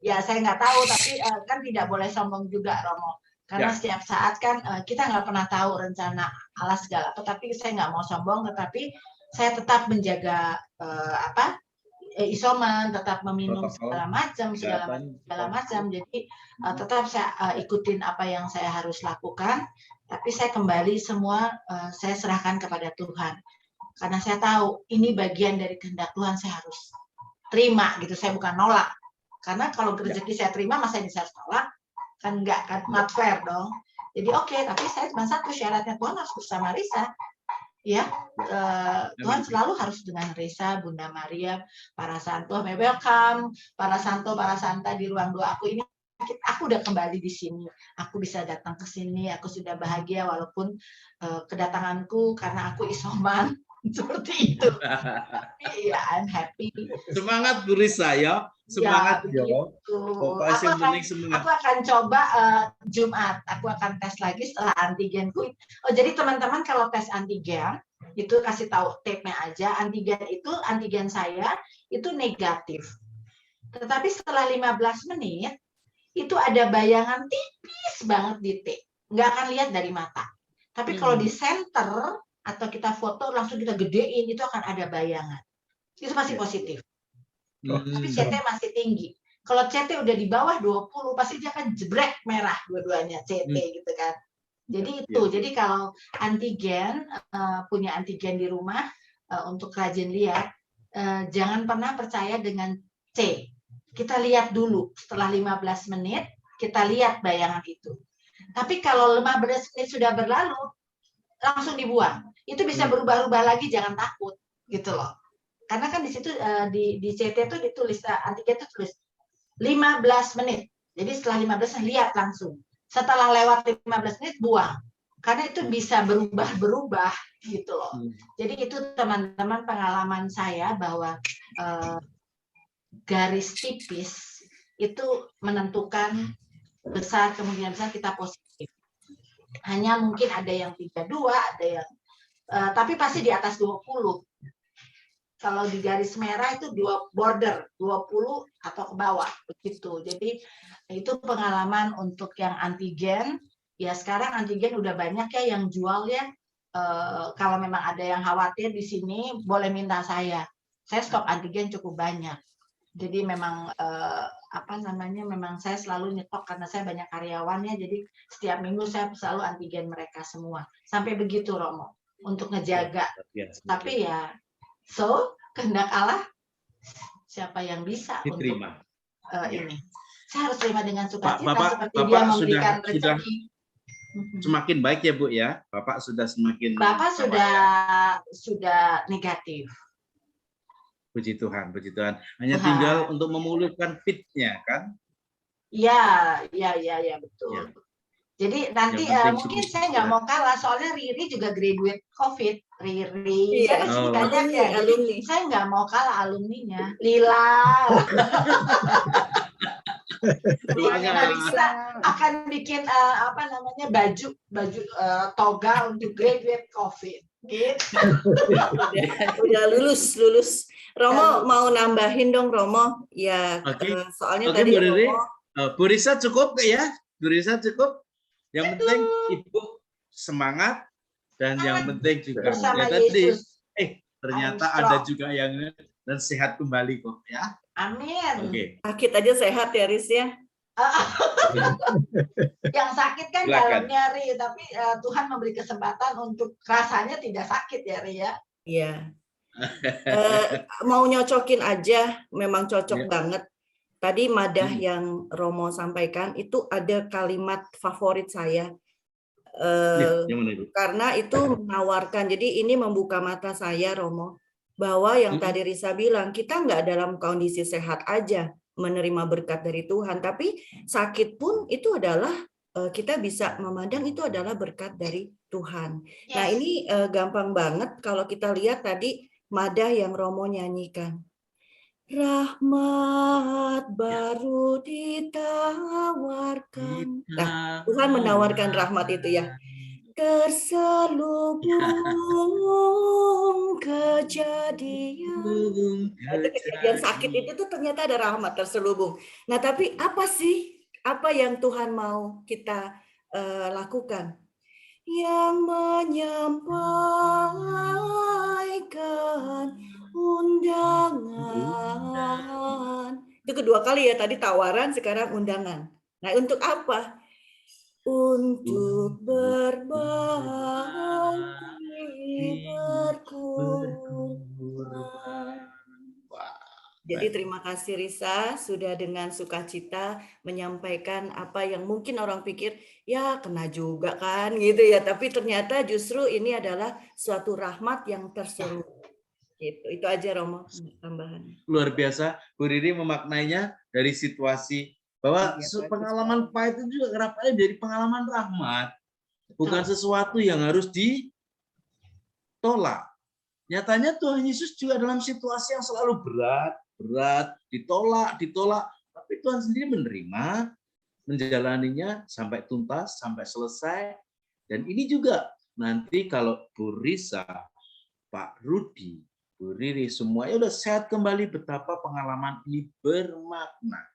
Ya saya nggak tahu, tapi kan tidak boleh sombong juga Romo. Karena setiap saat kan kita nggak pernah tahu rencana Allah segala. Tetapi saya nggak mau sombong, tetapi saya tetap menjaga isoman, tetap meminum segala macam. Jadi tetap saya ikutin apa yang saya harus lakukan. Tapi saya kembali semua saya serahkan kepada Tuhan. Karena saya tahu ini bagian dari kehendak Tuhan, saya harus terima gitu. Saya bukan nolak. Karena kalau rezeki saya terima, masa ini saya tolak? Kan enggak, kan not fair dong. Jadi oke, tapi saya cuma satu syaratnya, Tuhan harus bersama Risa. Ya, Tuhan selalu harus dengan Risa, Bunda Maria, para santo, welcome, para santo, para santa di ruang doa aku ini. Aku udah kembali di sini, aku bisa datang ke sini, aku sudah bahagia walaupun kedatanganku karena aku isoman seperti itu. Tapi ya, I'm happy. Semangat Bu Risa ya, semangat ya. Pokoknya yang penting semangat. Aku akan coba Jumat, aku akan tes lagi setelah antigenku. Oh jadi teman-teman kalau tes antigen itu kasih tahu tape-nya aja. Antigen saya itu negatif. Tetapi setelah 15 menit itu ada bayangan tipis banget di T. Nggak akan lihat dari mata. Tapi kalau di center atau kita foto langsung kita gedein, itu akan ada bayangan. Itu pasti positif. Tapi CT masih tinggi. Kalau CT udah di bawah 20, pasti dia akan jebrek merah dua-duanya CT gitu kan. Jadi itu. Jadi kalau antigen, punya antigen di rumah, untuk rajin lihat, jangan pernah percaya dengan C. Kita lihat dulu, setelah 15 menit, kita lihat bayangan itu. Tapi kalau 15 menit sudah berlalu, langsung dibuang. Itu bisa berubah-ubah lagi, jangan takut, gitu loh. Karena kan di situ di CT itu ditulis antigen itu tulis 15 menit. Jadi setelah 15 menit lihat langsung. Setelah lewat 15 menit buang. Karena itu bisa berubah-berubah gitu loh. Jadi itu teman-teman pengalaman saya bahwa garis tipis itu menentukan besar kemungkinan besar kita positif. Hanya mungkin ada yang 32, ada yang tapi pasti di atas 20. Kalau di garis merah itu 2 border, 20 atau ke bawah begitu. Jadi itu pengalaman untuk yang antigen. Ya sekarang antigen udah banyak ya yang jual ya. Kalau memang ada yang khawatir di sini boleh minta saya. Saya stok antigen cukup banyak. Jadi memang memang saya selalu nyetok karena saya banyak karyawannya, jadi setiap minggu saya selalu antigen mereka semua. Sampai begitu Romo untuk ngejaga. Tapi ya kehendak Allah, siapa yang bisa diterima untuk ini? Saya harus terima dengan sukacita seperti Bapak Dia memberikan sudah rezeki. Semakin baik ya Bu ya. Bapak sudah semakin. Bapak sudah negatif. Puji Tuhan, puji Tuhan. Hanya tinggal untuk memulihkan fitnya kan? Iya, betul. Ya. Jadi nanti mungkin saya nggak mau kalah, soalnya Riri juga graduate COVID. Riri, saya masih banyak ya. Alumni. Saya nggak mau kalah alumninya. Lila. Kita akan bikin baju toga untuk graduate COVID. Gitu. Udah lulus. Romo mau nambahin dong Romo. Ya, soalnya tadi Bu Riri, Romo. Bu Risa cukup ya? Bu Risa cukup. Yang penting Ibu semangat dan yang penting juga bersama tadi Yesus. Ternyata ada juga yang dan sehat kembali kok ya. Amin. Sakit aja sehat ya Riz ya. Yang sakit kan dalamnya Ri, tapi Tuhan memberi kesempatan untuk rasanya tidak sakit ya Ri ya. Iya. Mau nyocokin aja, memang cocok banget. Tadi madah yang Romo sampaikan itu ada kalimat favorit saya. Karena itu menawarkan, jadi ini membuka mata saya Romo, bahwa yang tadi Risa bilang, kita nggak dalam kondisi sehat aja menerima berkat dari Tuhan, tapi sakit pun itu adalah kita bisa memandang itu adalah berkat dari Tuhan. Yes. Nah ini gampang banget kalau kita lihat tadi madah yang Romo nyanyikan. Rahmat baru ditawarkan. Nah, Tuhan menawarkan rahmat itu ya. Terselubung kejadian. Itu kejadian sakit itu tuh ternyata ada rahmat terselubung. Nah, tapi apa sih? Apa yang Tuhan mau kita lakukan? Yang menyampaikan undangan. Itu kedua kali ya, tadi tawaran, sekarang undangan. Nah, untuk apa? Untuk berbagi, berkurban. Jadi terima kasih Risa sudah dengan sukacita menyampaikan apa yang mungkin orang pikir ya kena juga kan gitu ya, tapi ternyata justru ini adalah suatu rahmat yang terselubung. Gitu. Itu aja Romo tambahan. Luar biasa Bu Riri memaknainya dari situasi bahwa pengalaman pahit itu juga kerap kali jadi pengalaman rahmat, bukan sesuatu yang harus ditolak. Nyatanya Tuhan Yesus juga dalam situasi yang selalu berat, ditolak, tapi Tuhan sendiri menerima, menjalaninya sampai tuntas, sampai selesai. Dan ini juga nanti kalau Bu Risa, Pak Rudi, Bu Riri, semuanya udah sehat kembali, betapa pengalaman ini bermakna.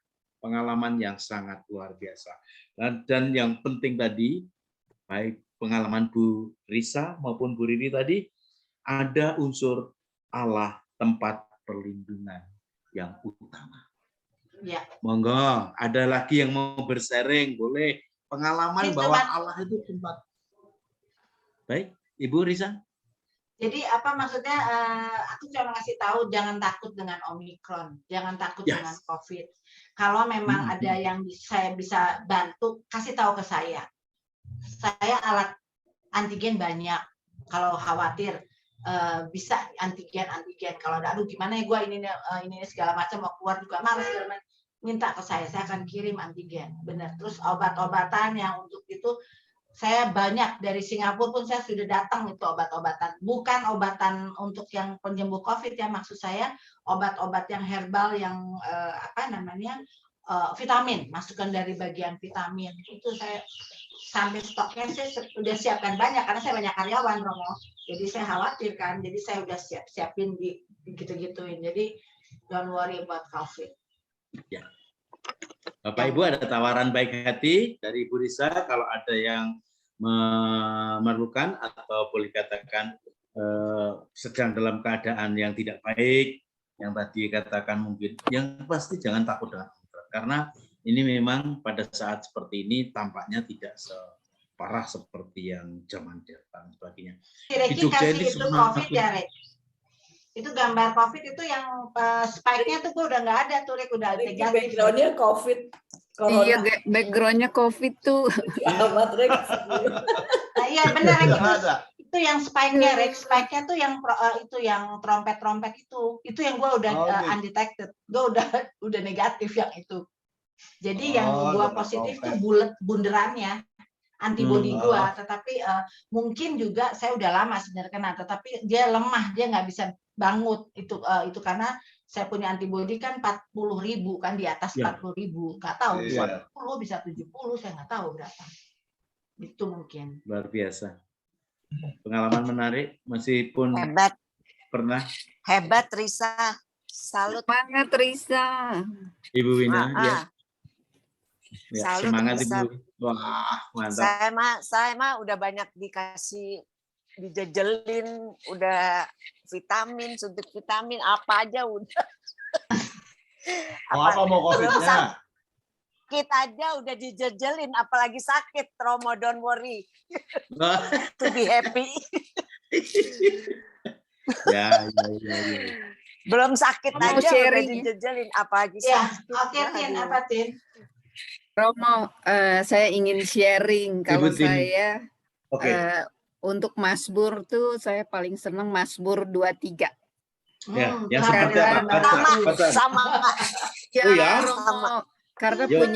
Pengalaman yang sangat luar biasa. Dan yang penting tadi, baik pengalaman Bu Risa maupun Bu Riri tadi, ada unsur Allah, tempat perlindungan yang utama. Ya. Monggo, ada lagi yang mau bersharing, boleh. Pengalaman bahwa Allah itu tempat. Baik, Ibu Risa. Jadi apa maksudnya? Aku cuma ngasih tahu jangan takut dengan Omikron, jangan takut dengan COVID. Kalau memang ada yang saya bisa bantu, kasih tahu ke saya. Saya alat antigen banyak. Kalau khawatir bisa antigen. Kalau ada, aduh gimana ya gue ini segala macam mau keluar juga malas, minta ke saya akan kirim antigen. Benar. Terus obat-obatan yang untuk itu saya banyak dari Singapura pun saya sudah datang itu obat-obatan. Bukan obatan untuk yang penyembuh COVID ya, maksud saya obat-obat yang herbal yang vitamin, masukan dari bagian vitamin. Itu saya sampai stoknya saya sudah siapkan banyak karena saya banyak karyawan Romo. Jadi saya khawatir kan, jadi saya udah siapin gitu-gituin. Jadi don't worry about COVID. Ya. Bapak Ibu ada tawaran baik hati dari Ibu Risa kalau ada yang memerlukan atau boleh katakan sedang dalam keadaan yang tidak baik, yang tadi katakan mungkin, yang pasti jangan takut dengan Omikron. Karena ini memang pada saat seperti ini tampaknya tidak separah seperti yang zaman Delta dan sebagainya. Reki kasih itu COVID ya, Rek. Itu gambar COVID itu yang spike-nya tuh udah nggak ada tuh, Rek, udah negatif. Background-nya COVID. Iya, background-nya COVID tuh. Amat, Rek. Nah, iya benar, Rek. Itu yang spike-nya, Rek. Spike-nya tuh yang itu yang trompet-trompet itu. Itu yang gue udah undetected. Gue udah negatif yang itu. Jadi yang gue positif tuh bulat bunderannya. Antibodi gua, tetapi mungkin juga saya udah lama sebenarnya kena, tetapi dia lemah, dia nggak bisa bangun itu karena saya punya antibodi kan 40.000 kan, di atas 40.000, nggak tahu 40 bisa 70, saya nggak tahu berapa. Itu mungkin. Luar biasa. Pengalaman menarik, meskipun Hebat. pernah. Hebat Risa. Salut. Semangat Risa. Ibu Wina, ya. Ya, Salut, semangat Risa. Ibu. Wah, mantap. Saya mah udah banyak dikasih, dijejelin, udah vitamin, suntik vitamin, apa aja udah. Apa mau COVID-nya? Sakit aja udah dijejelin, apalagi sakit, Romo, don't worry. To be happy. Ya. Belum sakit Mau aja udah sharing, dijejelin, apalagi Ya, sakit. oke, Tin, apa Tin? Romo, saya ingin sharing kalau Ibu Tin. saya Oke. untuk Mazmur tuh saya paling senang Mazmur 23. Ya, yang benar, seperti apa? benar. Baca. Sama. Ya, Oh ya? Romo, karena Yo.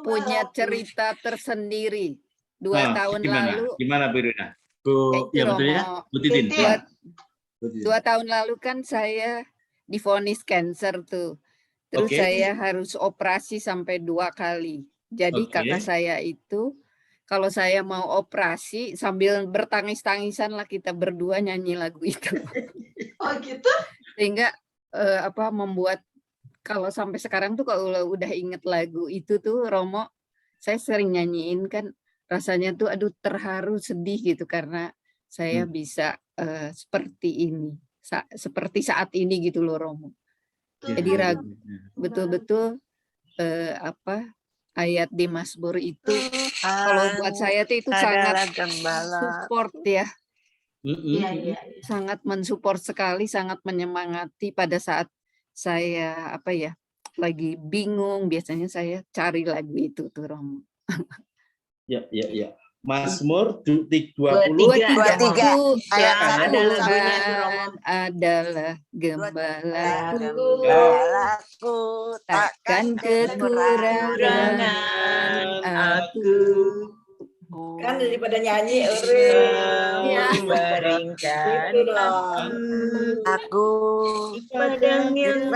punya cerita tersendiri. 2 tahun lalu. Gimana Bu Rina? Bu, Ya itu, ya betul ya? Romo. Bu Titin. Titin. Ya. Bu Titin. 2 tahun lalu kan saya divonis cancer tuh. Terus Oke. saya harus operasi sampai 2 kali. Jadi Oke. kakak saya itu kalau saya mau operasi sambil bertangis-tangisan lah kita berdua nyanyi lagu itu. Oh gitu? Sehingga membuat kalau sampai sekarang tuh kalau udah inget lagu itu tuh Romo, saya sering nyanyiin kan rasanya tuh aduh terharu sedih gitu karena saya bisa seperti ini. Seperti saat ini gitu loh Romo. Jadi betul-betul ayat di Mazmur itu kalau buat saya tuh itu sangat support ya. Iya. Sangat mensupport sekali, sangat menyemangati pada saat saya lagi bingung, biasanya saya cari lagu itu tuh Romo. Ya. Mazmur 20. 23. Ayat Tuhan satu. adalah gembalaku, Gembalaku takkan kekurangan aku. Kan daripada nyanyi, Ya. Baringkan aku padang yang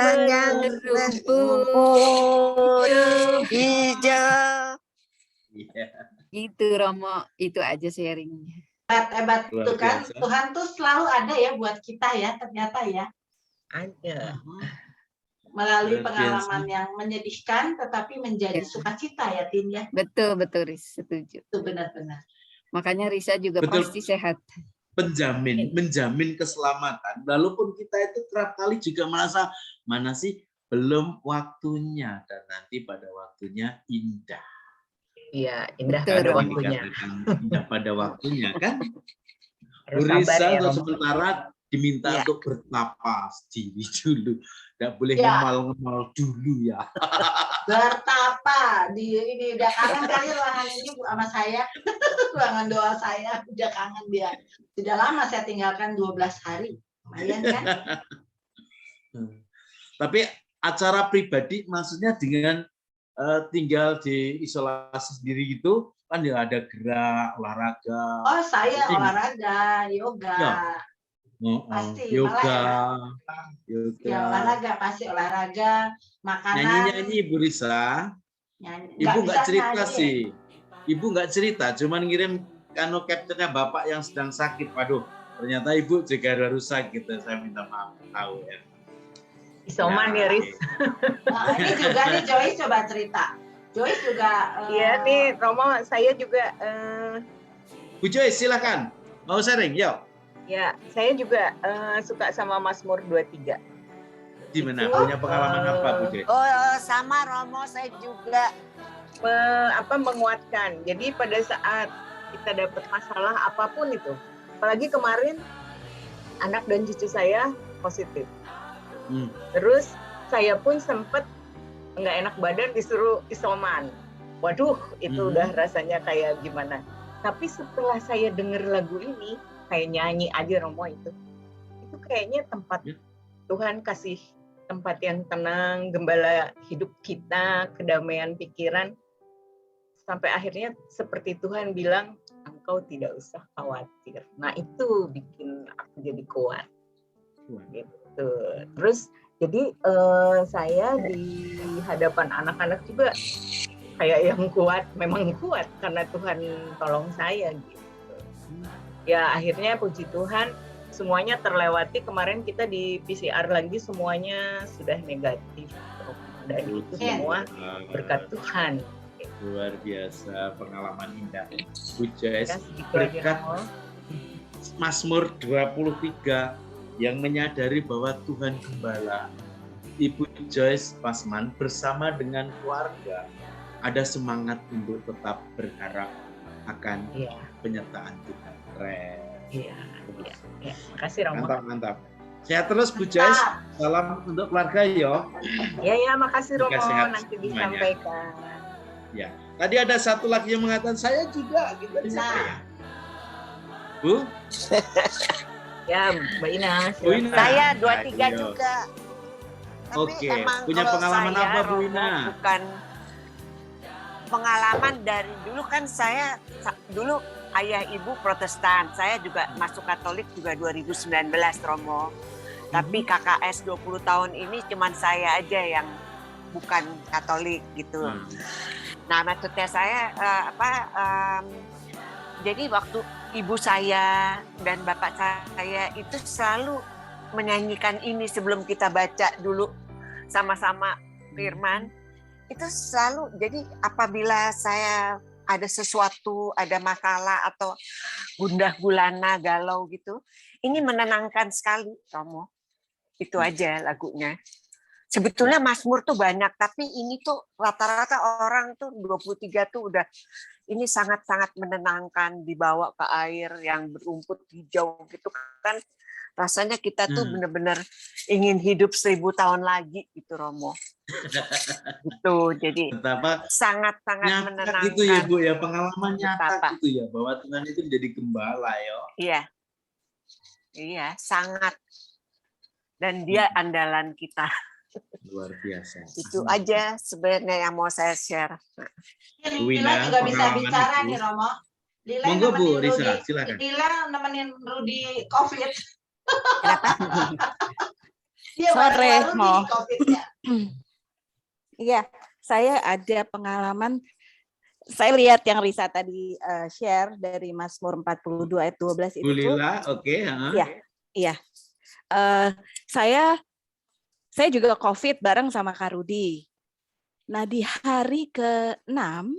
berumput hijau. Gitu Romo, itu aja sharingnya. Hebat Luar tuh kan, biasa. Tuhan tuh selalu ada ya buat kita ya, ternyata ya. ada. Melalui Luar pengalaman biasa. yang menyedihkan tetapi menjadi Ya. sukacita ya, Tin ya. Betul Riz, setuju. Itu benar-benar. Makanya Risa juga Betul. pasti sehat. menjamin keselamatan. Walaupun kita itu kerap kali juga merasa mana sih belum waktunya, dan nanti pada waktunya indah. Iya, indah Betul, pada Romo. waktunya. Dikatakan indah pada waktunya kan. Harus Bu sabar Risa ya, untuk Romo. sementara diminta Ya. untuk bertapa diri dulu. Tidak boleh Ya. ngemal-ngemal dulu ya. Bertapa di ini udah kangen kali ruangan ini Bu sama saya. Ruangan doa saya udah kangen dia. Sudah lama saya tinggalkan 12 hari. Lumayan kan? Tapi acara pribadi maksudnya dengan tinggal di isolasi sendiri gitu kan ya, ada gerak olahraga. Oh, saya Ini. olahraga, yoga. Ya. Pasti, Yoga. Ya, olahraga pasti olahraga, makanan. Nyanyi-nyanyi Bu Risa. Nyanyi. Ibu nggak bisa cerita nyanyi. sih. Ibu nggak cerita, cuman ngirim capture-nya Bapak yang sedang sakit. Waduh, ternyata Ibu juga harus sakit. Saya minta maaf tahu ya. Isoman ya, Riz. Nah, ini juga nih Joyce coba cerita. Joyce juga. Iya nih, Romo, saya juga Bu Joyce silakan. Mau sharing, yuk. ya, saya juga suka sama Mazmur 23. Gimana? Itu, Punya pengalaman apa, Bu Joyce? Oh, sama Romo, saya juga. menguatkan. Jadi pada saat kita dapat masalah apapun itu, apalagi kemarin anak dan cucu saya positif. Terus saya pun sempat nggak enak badan, disuruh isoman. Waduh, itu udah rasanya kayak gimana. Tapi setelah saya dengar lagu ini, kayak nyanyi aja Romo itu kayaknya tempat Tuhan kasih tempat yang tenang, gembala hidup kita, kedamaian pikiran. Sampai akhirnya seperti Tuhan bilang, engkau tidak usah khawatir. Nah itu bikin aku jadi kuat. Gitu. Terus jadi saya di hadapan anak-anak juga kayak yang kuat, memang kuat karena Tuhan tolong saya gitu. Ya akhirnya puji Tuhan semuanya terlewati. Kemarin kita di PCR lagi semuanya sudah negatif. Dan itu semua berkat Tuhan. Luar biasa, pengalaman indah. Bu Joyce, berkat Mazmur 23 yang menyadari bahwa Tuhan Gembala, Ibu Joyce Pasman bersama dengan keluarga ada semangat untuk tetap berharap akan penyertaan Tuhan. Keren. Iya. Makasih Romo. Mantap. Sehat terus Bu Joyce. Salam untuk keluarga yo. Ya, makasih Romo. Nanti semuanya. disampaikan. Ya, tadi ada satu lagi yang mengatakan saya juga gitu. Ya? Bu? Ya, Mbak Ina. Bu Ina. Saya 23 juga. Tapi Oke, emang punya kalau pengalaman saya, apa Bu Romo, Ina? bukan pengalaman dari dulu kan saya dulu ayah ibu Protestan, saya juga masuk Katolik juga 2019 Romo. Tapi KKS 20 tahun ini cuman saya aja yang bukan Katolik gitu. Nah maksudnya saya jadi waktu ibu saya dan bapak saya itu selalu menyanyikan ini sebelum kita baca dulu sama-sama firman. Itu selalu, jadi apabila saya ada sesuatu, ada masalah atau gundah gulana, galau gitu, ini menenangkan sekali, Romo. Itu aja lagunya. Sebetulnya Mazmur tuh banyak, tapi ini tuh rata-rata orang tuh 23 tuh udah, ini sangat-sangat menenangkan, dibawa ke air yang berumput hijau gitu kan. Rasanya kita tuh benar-benar ingin hidup 1000 tahun lagi gitu, Romo. Gitu, jadi sangat-sangat menenangkan. Itu ya Bu ya, pengalaman nyata gitu ya, bahwa Tuhan itu menjadi gembala ya. Iya, sangat. Dan dia andalan kita. Luar biasa. Itu aja sebenarnya yang mau saya share. Lila juga bisa bicara nih Romo. Lila monggo Bu Risa, Rudi, silakan. Lila nemenin Rudi COVID. Sore, Mo. COVID-nya. Iya, saya ada pengalaman. Saya lihat yang Risa tadi share dari Mazmur 42 ayat 12 itu. Bu Lila, oke. Iya. Saya juga COVID bareng sama Kak Rudi. Nah, di hari ke-6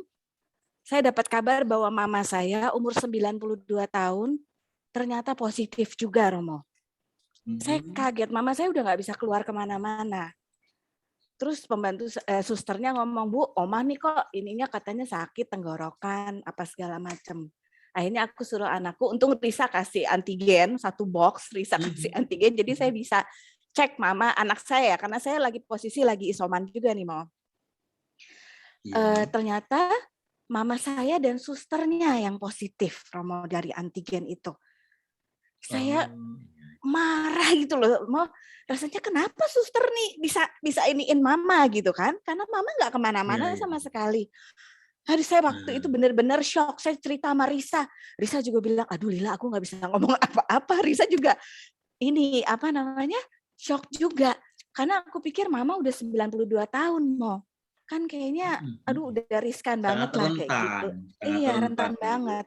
saya dapat kabar bahwa mama saya umur 92 tahun ternyata positif juga, Romo. Saya kaget, mama saya udah nggak bisa keluar kemana-mana. Terus pembantu susternya ngomong, Bu, Oma nih kok ininya katanya sakit, tenggorokan, apa segala macam. Akhirnya aku suruh anakku, untung Risa kasih antigen, 1 box, Risa kasih antigen, jadi saya bisa cek mama anak saya, karena saya lagi posisi lagi isoman juga nih, Mo. Ternyata mama saya dan susternya yang positif, Romo, dari antigen itu. Saya marah gitu loh, Mo. Rasanya kenapa suster nih bisa iniin mama gitu kan? Karena mama nggak kemana-mana sama sekali. Hari saya waktu itu benar-benar shock. Saya cerita sama Risa. Risa juga bilang, aduh Lila aku nggak bisa ngomong apa-apa. Risa juga shock juga. Karena aku pikir mama udah 92 tahun, Mo. Kan kayaknya, aduh udah riskan banget lah kayak gitu. Iya, rentan banget.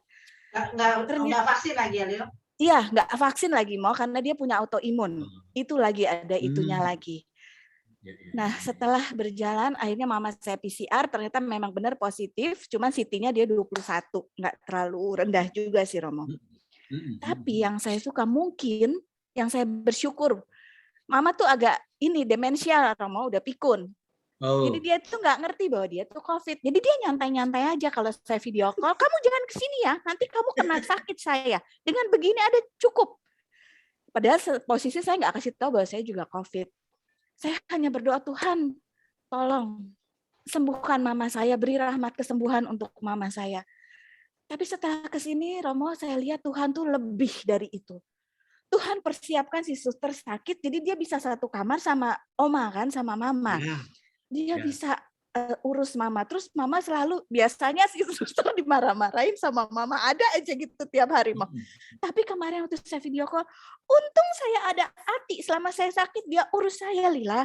Nggak vaksin lagi ya, Lil? Iya, nggak vaksin lagi, Mo, karena dia punya autoimun. Itu lagi ada itunya lagi. Nah, setelah berjalan, akhirnya mama saya PCR, ternyata memang benar positif, cuman CT-nya dia 21, nggak terlalu rendah juga sih, Romo. Tapi yang saya suka mungkin, yang saya bersyukur, mama tuh agak ini demensial, Romo, udah pikun. Oh. Jadi dia tuh nggak ngerti bahwa dia tuh COVID. Jadi dia nyantai-nyantai aja kalau saya video call. Kamu jangan kesini ya, nanti kamu kena sakit saya. Dengan begini ada cukup. Padahal posisi saya nggak kasih tahu bahwa saya juga COVID. Saya hanya berdoa, Tuhan, tolong sembuhkan mama saya, beri rahmat kesembuhan untuk mama saya. Tapi setelah kesini, Romo, saya lihat Tuhan tuh lebih dari itu. Tuhan persiapkan si suster sakit, jadi dia bisa satu kamar sama oma kan, sama mama. Dia bisa urus mama. Terus mama selalu, biasanya si suster dimarah-marahin sama mama. Ada aja gitu tiap hari. Tapi kemarin waktu saya video call, untung saya ada Ati. Selama saya sakit, dia urus saya, Lila.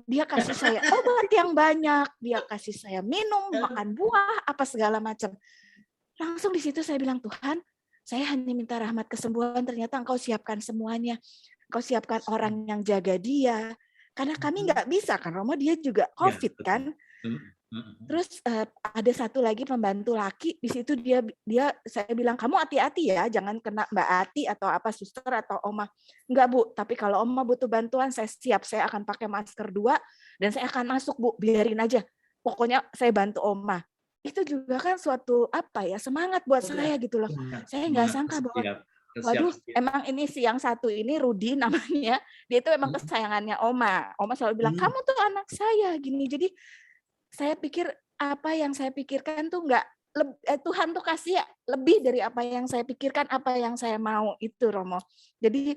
Dia kasih saya obat yang banyak. Dia kasih saya minum, makan buah, apa segala macam. Langsung di situ saya bilang, Tuhan, saya hanya minta rahmat kesembuhan. Ternyata Engkau siapkan semuanya. Engkau siapkan orang yang jaga dia. Karena kami nggak bisa kan, Romo, dia juga COVID kan. Terus ada satu lagi pembantu laki di situ, dia saya bilang, kamu hati-hati ya, jangan kena Mbak Ati atau apa suster atau oma. Enggak, Bu, tapi kalau oma butuh bantuan saya siap, saya akan pakai masker 2 dan saya akan masuk, Bu, biarin aja. Pokoknya saya bantu oma. Itu juga kan suatu apa ya, semangat buat saya gitu loh. Saya nggak sangka bahwa waduh, emang ini si yang satu ini Rudi namanya, dia itu emang kesayangannya Oma. Oma selalu bilang, kamu tuh anak saya gini. Jadi saya pikir apa yang saya pikirkan tuh nggak, Tuhan tuh kasih lebih dari apa yang saya pikirkan, apa yang saya mau itu, Romo. Jadi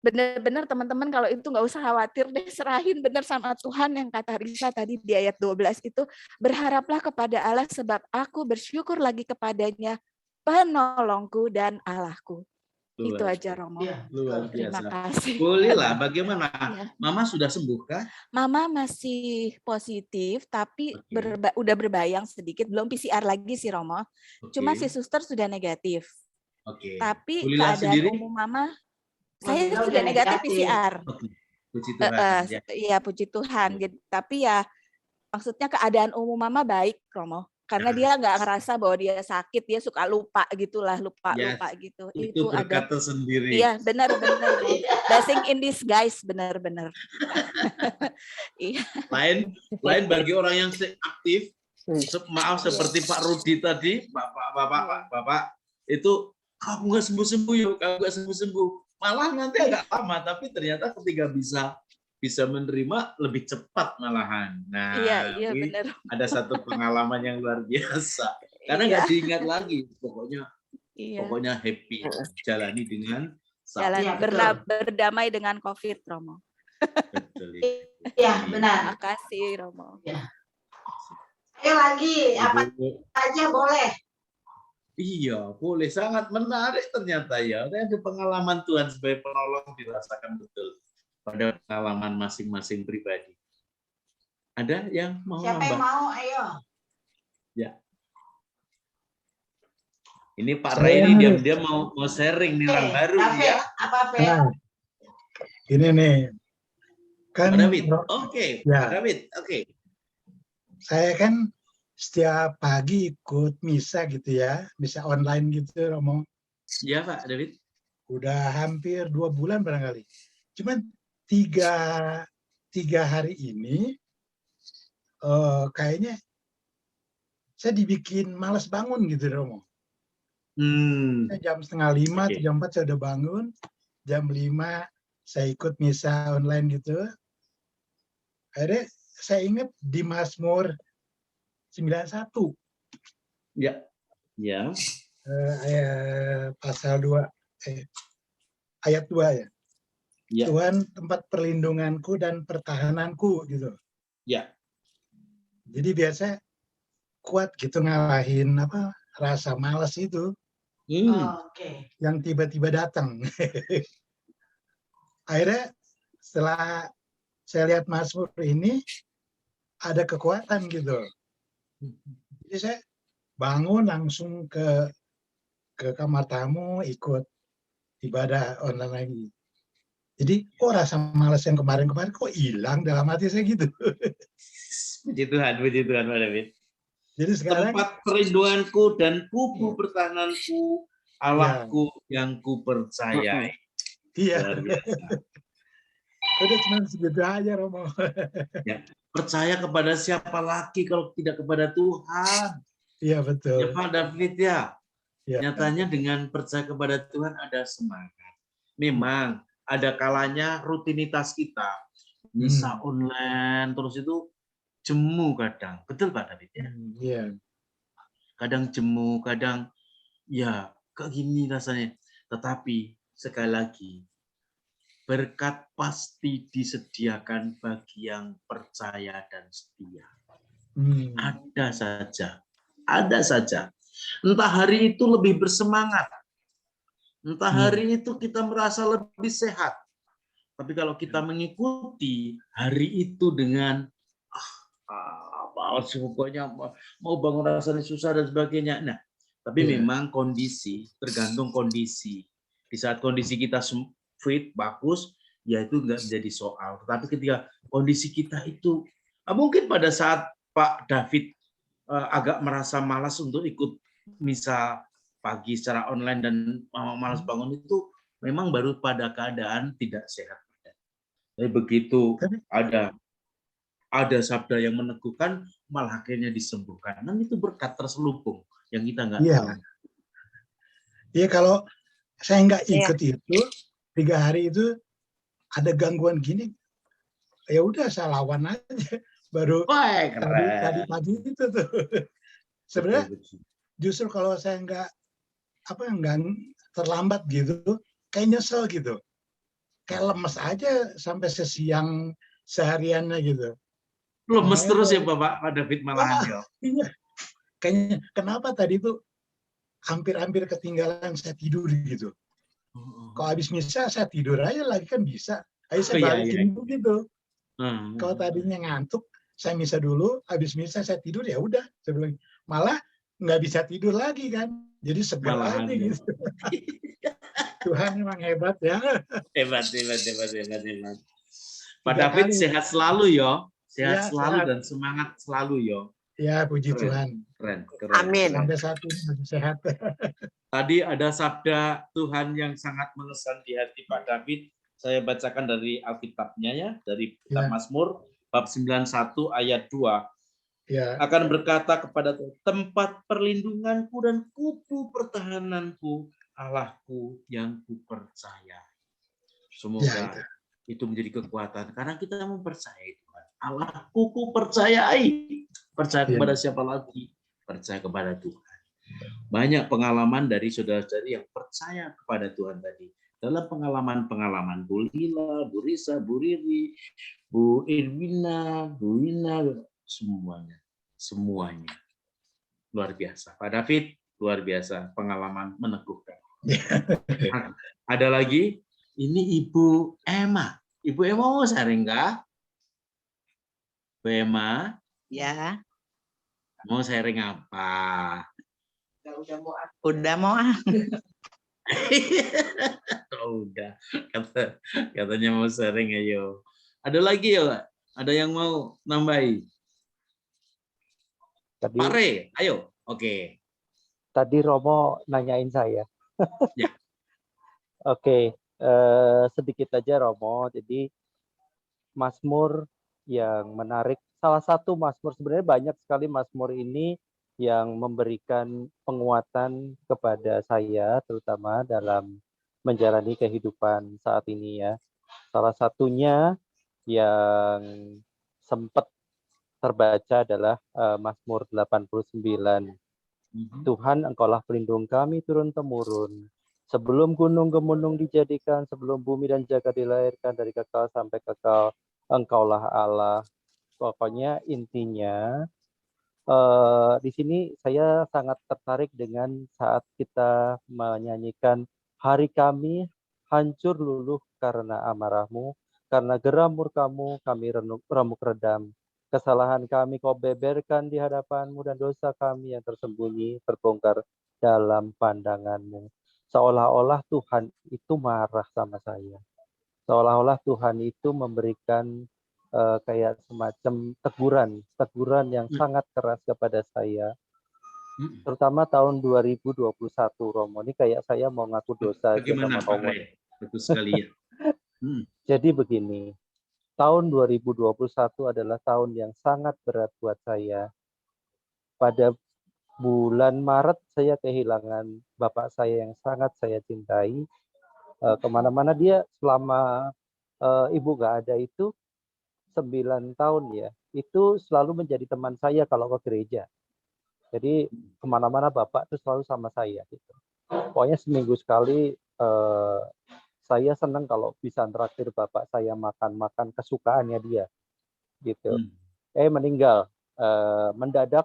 benar-benar teman-teman kalau itu nggak usah khawatir deh, serahin benar sama Tuhan yang kata Risa tadi di ayat 12 itu, berharaplah kepada Allah sebab aku bersyukur lagi kepadanya, penolongku dan Allahku. Itu aja, Romo. Luar biasa. Terima kasih. Bu Lila, bagaimana? Mama sudah sembuh kah? Mama masih positif, tapi udah berbayang sedikit. Belum PCR lagi sih, Romo. Cuma si suster sudah negatif. Tapi keadaan umum Mama, saya sudah negatif PCR. Puji Tuhan. Iya, puji Tuhan. Tapi ya, maksudnya keadaan umum Mama baik, Romo. Karena dia nggak ngerasa bahwa dia sakit, dia suka lupa gitulah, lupa gitu. Itu berkat tersendiri. Iya, benar. Blessing in disguise, benar. Iya. Lain bagi orang yang aktif, maaf seperti Pak Rudi tadi, Bapak, itu kamu nggak sembuh-sembuh, malah nanti agak lama, tapi ternyata ketika bisa menerima lebih cepat malahan. Nah, iya benar. Ada satu pengalaman yang luar biasa. Karena nggak diingat lagi, pokoknya happy, jalani dengan berdamai dengan COVID, Romo. Betul. Iya, benar. Terima kasih, Romo. Ya. Ayo lagi, apa aja boleh. Iya, boleh. Sangat menarik ternyata ya. Ada pengalaman Tuhan sebagai penolong dirasakan betul pada pengalaman masing-masing pribadi. Ada yang mau Siapa nambah? yang mau? Ayo. Ya. Ini Pak Ray ini dia mau sharing nih orang baru ya. Apa Fe? Nah, ini nih. Kan David. Oke. Ya. David. Oke. Saya kan setiap pagi ikut misa gitu ya, misa online gitu, Romo. Iya Pak David. Udah hampir 2 bulan barangkali. Cuman tiga hari ini kayaknya saya dibikin malas bangun gitu, Romo. Jam 4:30 atau jam 4 saya udah bangun, jam 5 saya ikut misa online gitu. Akhirnya saya ingat di Mazmur 91. Ya. Pasal 2 ayat 2 ya. Ya. Tuhan tempat perlindunganku dan pertahananku gitu. Ya. Jadi biasa kuat gitu ngalahin rasa malas itu. Yang tiba-tiba datang. Akhirnya setelah saya lihat Mazmur ini ada kekuatan gitu. Jadi saya bangun langsung ke kamar tamu, ikut ibadah online lagi. Jadi rasa malas yang kemarin-kemarin kok hilang dalam hati saya gitu. Puji Tuhan Pak David. Jadi sekarang tempat perlindunganku dan kubu pertahananku, Allahku yang kupercayai. Iya. Udah cuma segitu aja, Romo. Ya, percaya kepada siapa lagi kalau tidak kepada Tuhan? Iya, Ya betul. Pak David ya. Ya. Nyatanya dengan percaya kepada Tuhan ada semangat. Memang ada kalanya rutinitas kita misa online terus itu jemu kadang. Betul Pak David ya? Iya. Kadang jemu, kadang ya kayak gini rasanya. Tetapi sekali lagi berkat pasti disediakan bagi yang percaya dan setia. Ada saja. Entah hari itu lebih bersemangat, entah hari itu kita merasa lebih sehat. Tapi kalau kita mengikuti hari itu dengan pokoknya mau bangun rasanya susah dan sebagainya. Nah, tapi memang kondisi, tergantung kondisi. Di saat kondisi kita fit, bagus, ya itu nggak menjadi soal. Tetapi ketika kondisi kita itu, mungkin pada saat Pak David agak merasa malas untuk ikut misa pagi secara online dan malas bangun itu, memang baru pada keadaan tidak sehat. Tapi begitu ada sabda yang meneguhkan, malah akhirnya disembuhkan. Dan itu berkat terselubung yang kita nggak tahu. Iya, kalau saya nggak ikut itu 3 hari itu ada gangguan gini, ya udah saya lawan aja. Baru tadi pagi itu tuh. Sebenarnya justru kalau saya nggak terlambat gitu, kayak nyesel gitu. Kayak lemes aja sampai sesiang sehariannya gitu. Lemes terus ya Pak David malahan ya. Iya. Kayaknya kenapa tadi tuh hampir-hampir ketinggalan saya tidur gitu. Kalau habis misa saya tidur aja lagi kan bisa. Ayo saya balikin begitu. Kalau tadinya ngantuk, saya misa dulu, habis misa saya tidur ya udah. Saya bilang malah nggak bisa tidur lagi kan. Jadi sebel aja gitu. Tuhan memang hebat ya. Hebat. Pak David sehat selalu yo. Sehat selalu dan semangat selalu yo. Ya, puji Tuhan. Keren. Amin. Sampai saat ini masih sehat. Tadi ada sabda Tuhan yang sangat mengesan di hati Pak David. Saya bacakan dari Alkitabnya ya, dari kitab Mazmur bab 91 ayat 2. Akan berkata kepada tempat perlindunganku dan kubu pertahananku, Allahku yang kupercaya. Semoga itu menjadi kekuatan karena kita mempercayai Tuhan. Allahku kupercayai. Percaya kepada siapa lagi? Percaya kepada Tuhan. Banyak pengalaman dari saudara-saudari yang percaya kepada Tuhan tadi. Dalam pengalaman-pengalaman Bu Lila, Bu Risa, Bu Riri, Bu Irwina, Bu Wina, semuanya. Luar biasa. Pak David, luar biasa. Pengalaman meneguhkan. Ada lagi, ini Ibu Emma. Ibu Emma mau sharing nggak? Bu Emma? Ya. Mau sharing apa? Udah mau. Udah. Katanya mau sharing, ayo. Ada lagi ya, Pak? Ada yang mau nambahi? Pak Re, ayo. Oke. Tadi Romo nanyain saya. Ya. Oke, sedikit aja Romo. Jadi Mazmur yang menarik. Salah satu Mazmur, sebenarnya banyak sekali Mazmur ini yang memberikan penguatan kepada saya, terutama dalam menjalani kehidupan saat ini ya. Salah satunya yang sempat terbaca adalah Mazmur 89. Tuhan, Engkaulah pelindung kami turun-temurun. Sebelum gunung gemunung dijadikan, sebelum bumi dan jagat dilahirkan, dari kekal sampai kekal, Engkaulah Allah. Pokoknya intinya, di sini saya sangat tertarik dengan saat kita menyanyikan hari kami hancur luluh karena amarahmu, karena geram murkamu kami remuk redam. Kesalahan kami kau beberkan di hadapanmu dan dosa kami yang tersembunyi terbongkar dalam pandanganmu. Seolah-olah Tuhan itu marah sama saya. Seolah-olah Tuhan itu memberikan kayak semacam teguran yang sangat keras kepada saya. Terutama tahun 2021, Romo. Ini kayak saya mau ngaku dosa. Bagaimana Pak Ray? Betul sekali ya. Jadi begini, tahun 2021 adalah tahun yang sangat berat buat saya. Pada bulan Maret saya kehilangan bapak saya yang sangat saya cintai. Kemana-mana dia selama ibu nggak ada itu 9 tahun ya. Itu selalu menjadi teman saya kalau ke gereja. Jadi kemana-mana bapak itu selalu sama saya. Gitu. Pokoknya seminggu sekali saya senang kalau bisa traktir bapak saya makan kesukaannya dia. Gitu. Meninggal mendadak.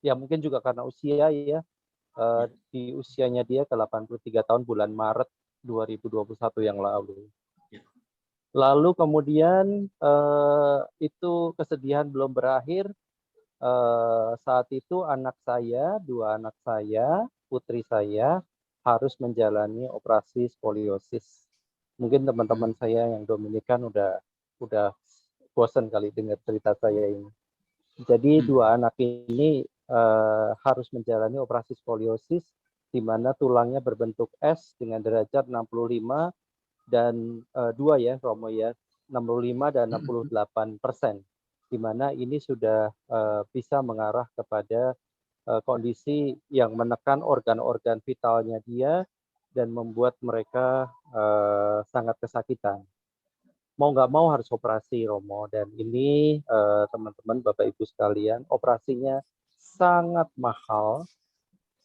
Ya mungkin juga karena usia ya, di usianya dia ke 83 tahun bulan Maret 2021 yang lalu. Lalu kemudian itu kesedihan belum berakhir, saat itu dua anak saya, putri saya harus menjalani operasi skoliosis. Mungkin teman-teman saya yang Dominikan udah bosan kali dengar cerita saya ini. Jadi dua anak ini harus menjalani operasi skoliosis di mana tulangnya berbentuk S dengan derajat 65 dan 2 ya Romo ya, 65 dan 68%, di mana ini sudah bisa mengarah kepada kondisi yang menekan organ-organ vitalnya dia dan membuat mereka sangat kesakitan. Mau nggak mau harus operasi Romo, dan ini teman-teman Bapak Ibu sekalian, operasinya sangat mahal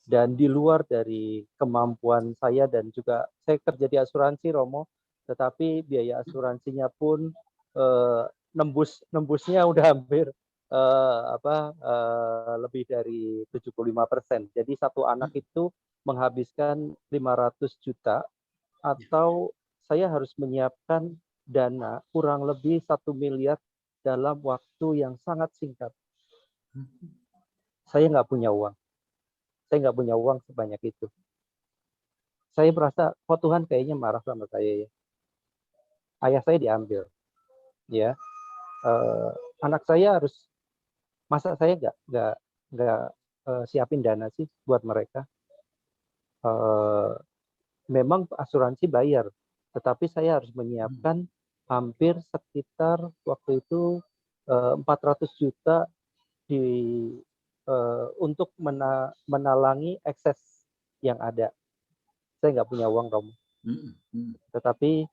dan di luar dari kemampuan saya, dan juga saya kerja di asuransi Romo, tetapi biaya asuransinya pun nembusnya udah hampir lebih dari 75%. Jadi satu anak itu menghabiskan 500 juta atau saya harus menyiapkan dana kurang lebih 1 miliar dalam waktu yang sangat singkat. Saya nggak punya uang. Saya nggak punya uang sebanyak itu. Saya merasa, kok Tuhan kayaknya marah sama saya ya. Ayah saya diambil, ya. Anak saya harus, masa saya nggak siapin dana sih buat mereka. Memang asuransi bayar, tetapi saya harus menyiapkan hampir sekitar waktu itu 400 juta untuk menalangi ekses yang ada. Saya nggak punya uang, Romo. Tetapi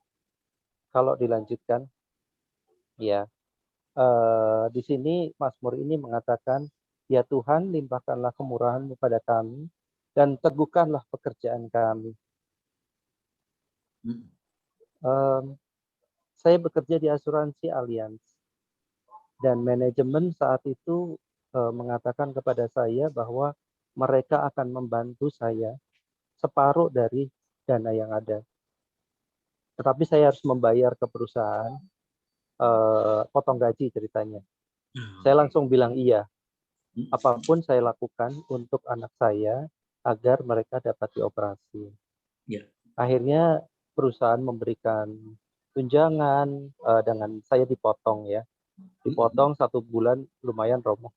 kalau dilanjutkan, ya di sini Mazmur ini mengatakan, ya Tuhan, limpahkanlah kemurahan-Mu pada kami dan teguhkanlah pekerjaan kami. Saya bekerja di asuransi Allianz dan manajemen saat itu mengatakan kepada saya bahwa mereka akan membantu saya separuh dari dana yang ada. Tetapi saya harus membayar ke perusahaan potong gaji ceritanya. Saya langsung bilang iya. Apapun saya lakukan untuk anak saya agar mereka dapat dioperasi. Akhirnya perusahaan memberikan tunjangan dengan saya dipotong ya. Dipotong 1 bulan lumayan Romo.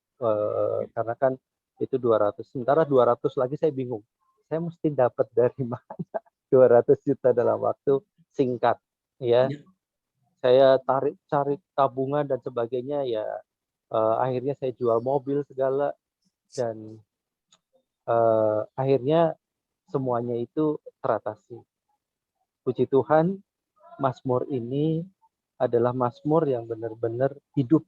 Karena kan itu 200. Sementara 200 lagi saya bingung. Saya mesti dapat dari mana 200 juta dalam waktu singkat ya. Saya cari tabungan dan sebagainya ya. Akhirnya saya jual mobil segala dan akhirnya semuanya itu teratasi. Puji Tuhan, Mazmur ini adalah Mazmur yang benar-benar hidup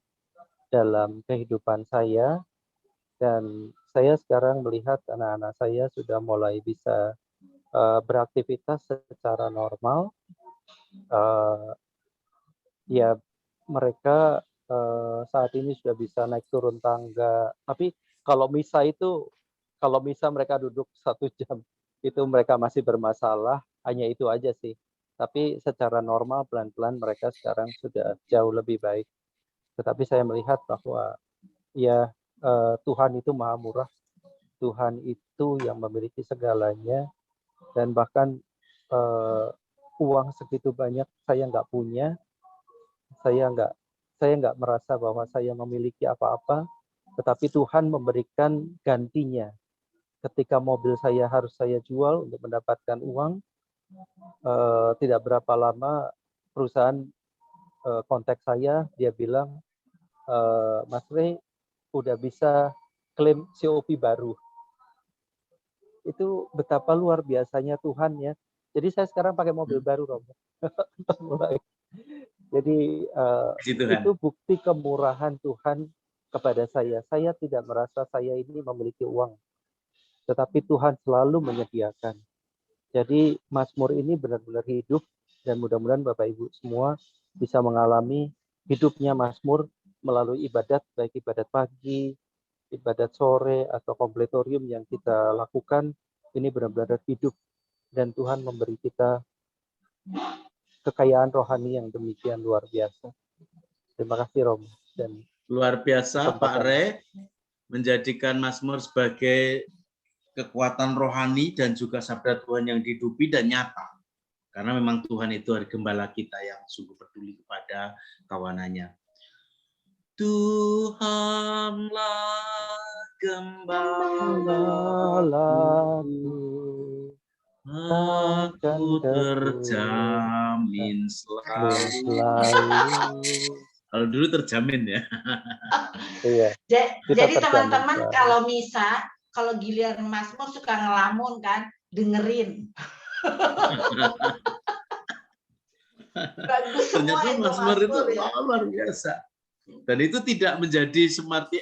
dalam kehidupan saya, dan saya sekarang melihat anak-anak saya sudah mulai bisa beraktivitas secara normal. Ya mereka saat ini sudah bisa naik turun tangga. Tapi kalau misa mereka duduk 1 jam itu mereka masih bermasalah. Hanya itu aja sih. Tapi secara normal pelan-pelan mereka sekarang sudah jauh lebih baik. Tetapi saya melihat bahwa ya Tuhan itu Maha Murah. Tuhan itu yang memiliki segalanya, dan bahkan uang segitu banyak saya nggak punya. Saya nggak merasa bahwa saya memiliki apa-apa, tetapi Tuhan memberikan gantinya. Ketika mobil saya harus saya jual untuk mendapatkan uang, tidak berapa lama perusahaan kontak saya, dia bilang, Mas Rey udah bisa klaim COP baru. Itu betapa luar biasanya Tuhan ya. Jadi saya sekarang pakai mobil baru, Romo. Jadi itu bukti kemurahan Tuhan kepada saya. Saya tidak merasa saya ini memiliki uang, tetapi Tuhan selalu menyediakan. Jadi Mazmur ini benar-benar hidup, dan mudah-mudahan Bapak Ibu semua bisa mengalami hidupnya Mazmur melalui ibadat, baik ibadat pagi, ibadat sore, atau kompletorium yang kita lakukan. Ini benar-benar hidup, dan Tuhan memberi kita kekayaan rohani yang demikian luar biasa. Terima kasih Romo. Dan luar biasa Pak Re menjadikan Mazmur sebagai kekuatan rohani dan juga sabda Tuhan yang dihidupi dan nyata. Karena memang Tuhan itu hari gembala kita yang sungguh peduli kepada kawanannya. Tuhanlah gembalaku, aku terjamin selalu. Kalau dulu terjamin ya. Iya. Jadi teman-teman kalau misa, kalau giliran Mazmur suka ngelamun kan, dengerin. Bagus semua. Ternyata Mazmur itu ya. luar biasa. Dan itu tidak menjadi seperti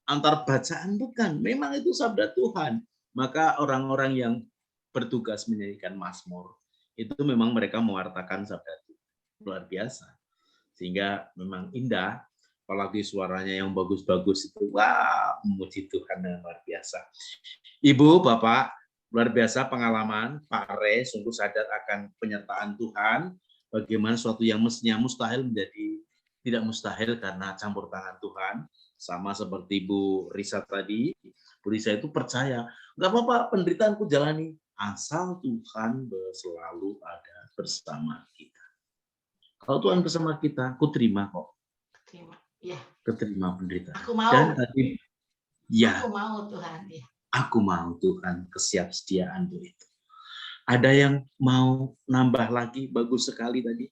antar bacaan, bukan. Memang itu sabda Tuhan. Maka orang-orang yang bertugas menyanyikan Mazmur itu memang mereka mewartakan sabda Tuhan. Luar biasa. Sehingga memang indah, apalagi suaranya yang bagus-bagus itu, wah, memuji Tuhan yang luar biasa. Ibu, Bapak, luar biasa pengalaman Pak Re, sungguh sadar akan penyertaan Tuhan, bagaimana suatu yang mestinya mustahil menjadi tidak mustahil karena campur tangan Tuhan. Sama seperti Bu Risa tadi, Bu Risa itu percaya, nggak apa-apa penderitaanku jalani, asal Tuhan selalu ada bersama kita. Kalau Tuhan bersama kita, aku terima kok. Terima, ya. Keterima penderitaan. Aku mau. Dan tadi, ya. Aku mau Tuhan. Ya. Aku mau Tuhan, kesiapsediaanmu itu. Ada yang mau nambah lagi? Bagus sekali tadi.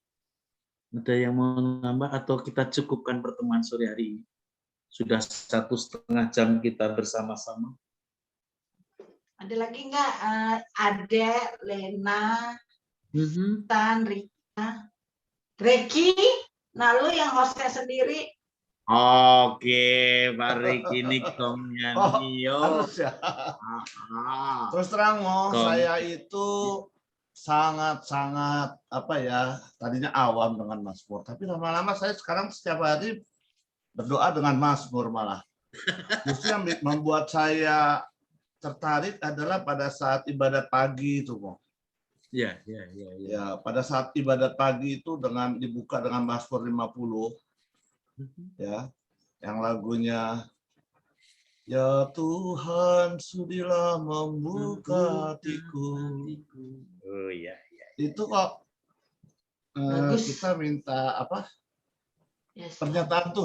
Ada yang mau nambah atau kita cukupkan pertemuan sore hari ini? Sudah 1,5 jam kita bersama-sama. Ada lagi nggak? Ade, Lena, Tan, Rika, Reki. Nah, lu yang hostnya sendiri. Oke, Pak Riki ini komnya harus ya. Terus terang saya itu sangat tadinya awam dengan Mazmur, tapi lama-lama saya sekarang setiap hari berdoa dengan Mazmur malah. Justru yang membuat saya tertarik adalah pada saat ibadat pagi itu, Ya, pada saat ibadat pagi itu dibuka dengan Mazmur 50. Ya, yang lagunya Ya Tuhan sudilah membuka hatiku. Oh iya. Itu kok kita minta apa? Penyertaan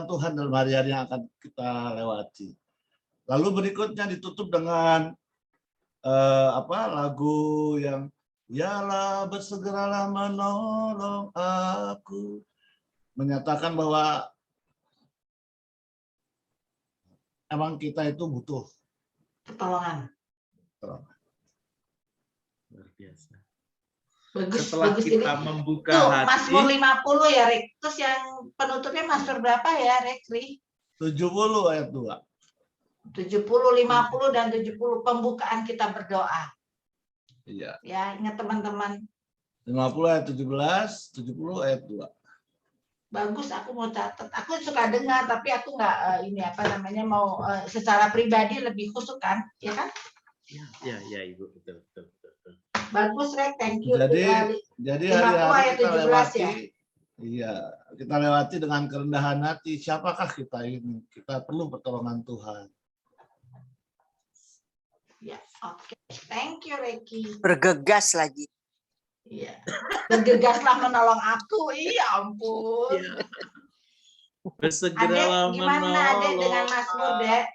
Tuhan dalam hari-hari yang akan kita lewati. Lalu berikutnya ditutup dengan lagu yang Yalah bersegeralah menolong aku. Menyatakan bahwa emang kita itu butuh pertolongan. Luar biasa. Bagus, setelah bagus kita ini. membuka Tuh, hati. Mazmur 50 ya, Rek. Terus yang penutupnya Mazmur berapa ya, Rek? 70 ayat 2. 70, 50, dan 70 pembukaan kita berdoa. Iya. Ya, ingat teman-teman. 50 ayat 17, 70 ayat 2. Bagus, aku mau catat. Aku suka dengar, tapi aku nggak mau secara pribadi lebih khusus kan, ya kan? Ya, Ibu, betul. Bagus, Rek, thank you. Jadi hari-hari kita lewati, ya? Iya, kita lewati dengan kerendahan hati. Siapakah kita ini? Kita perlu pertolongan Tuhan. Ya, oke. Thank you, Reki. Bergegas lagi. Iya. Bergegaslah menolong aku. Iya, ampun. Ya. Bersegeralah Adek, gimana Adek dengan Mazmur, Dek?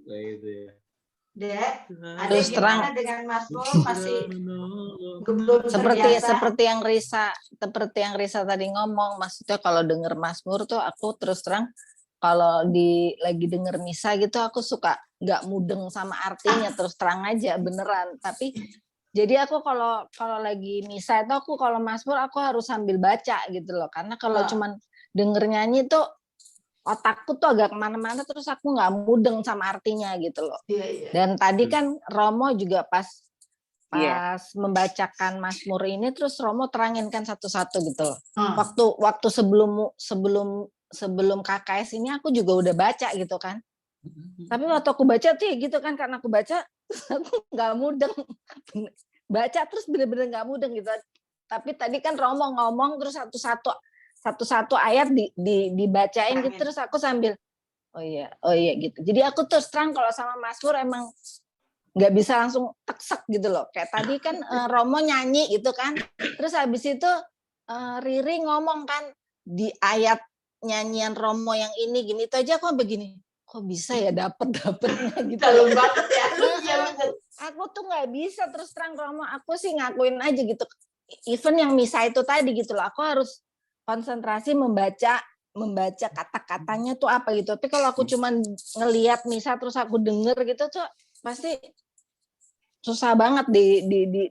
Itu ya. Dek, ada Terus terang gimana dengan Mazmur masih belum terbiasa? seperti yang Risa tadi ngomong, maksudnya kalau denger Mazmur tuh aku terus terang kalau lagi denger misa gitu aku suka nggak mudeng sama artinya, terus terang aja beneran. Tapi jadi aku kalau lagi misa itu aku kalau Mazmur aku harus sambil baca gitu loh, karena kalau cuman denger nyanyi tuh otakku tuh agak kemana-mana, terus aku nggak mudeng sama artinya gitu loh. Dan tadi kan Romo juga pas membacakan Mazmur ini, terus Romo terangin kan satu-satu gitu loh. Waktu sebelum KKS ini aku juga udah baca gitu kan. Tapi waktu aku baca tuh gitu kan, karena aku baca aku nggak mudeng. Baca terus bener-bener nggak mudeng gitu. Tapi tadi kan Romo ngomong terus satu-satu ayat dibacain gitu, terus aku sambil oh iya gitu. Jadi aku terus terang kalau sama Mazmur emang nggak bisa langsung teksek gitu loh. Kayak tadi kan Romo nyanyi gitu kan, terus habis itu Riri ngomong kan di ayat nyanyian Romo yang ini gini itu aja aku begini, kok bisa ya dapetnya gitu. Dalam banget ya. Aku tuh nggak bisa, terus terang Romo, aku sih ngakuin aja gitu. Even yang misa itu tadi gitu loh, aku harus konsentrasi membaca kata-katanya tuh apa gitu. Tapi kalau aku cuman ngelihat misa terus aku denger gitu tuh pasti susah banget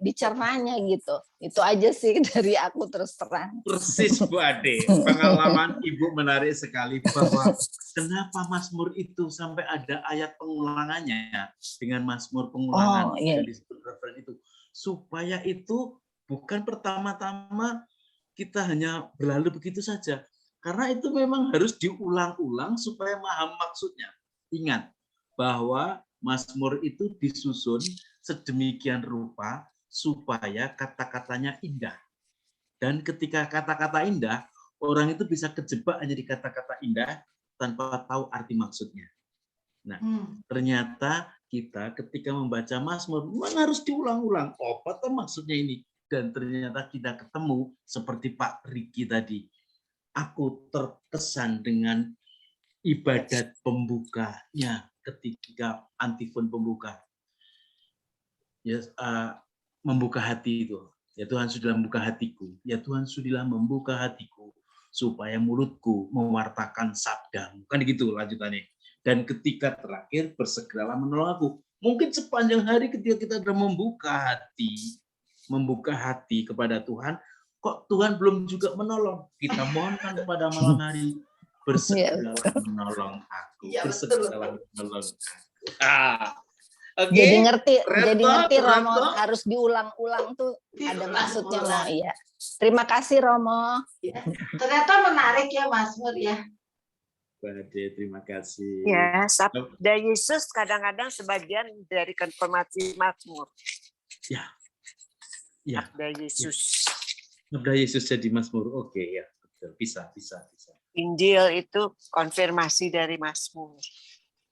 dicernanya gitu. Itu aja sih dari aku terus terang. Persis Bu Ade, pengalaman Ibu menarik sekali bahwa kenapa Mazmur itu sampai ada ayat pengulangannya dengan Mazmur pengulangan yang disebut referen itu, supaya itu bukan pertama-tama kita hanya berlalu begitu saja, karena itu memang harus diulang-ulang supaya paham maksudnya. Ingat bahwa Mazmur itu disusun sedemikian rupa supaya kata-katanya indah. Dan ketika kata-kata indah, orang itu bisa kejebak hanya di kata-kata indah tanpa tahu arti maksudnya. Nah, ternyata kita ketika membaca Mazmur memang harus diulang-ulang. Apa tuh maksudnya ini? Dan ternyata kita ketemu seperti Pak Riki tadi. Aku terkesan dengan ibadat pembukanya ketika antifon pembuka. Ya, membuka hati itu. Ya Tuhan sudah membuka hatiku. Ya Tuhan sudah membuka hatiku supaya mulutku mewartakan sabdamu. Kan gitu lanjutannya. Dan ketika terakhir bersegeralah menolong aku. Mungkin sepanjang hari ketika kita sudah membuka hati kepada Tuhan, kok Tuhan belum juga menolong. Kita mohonkan kepada malam hari, bersegeralah menolong aku. Bersegeralah menolong aku. Jadi ngerti Romo, harus diulang-ulang tuh ada maksudnya loh. Iya. Terima kasih Romo. Ya. Ternyata menarik ya Mazmur ya. Bade, terima kasih. Ya, sabda Yesus kadang-kadang sebagian dari konfirmasi Mazmur. Ya. Sabda Yesus. Sabda Yesus jadi Mazmur. Oke, ya. Betul. Bisa. Injil itu konfirmasi dari Mazmur.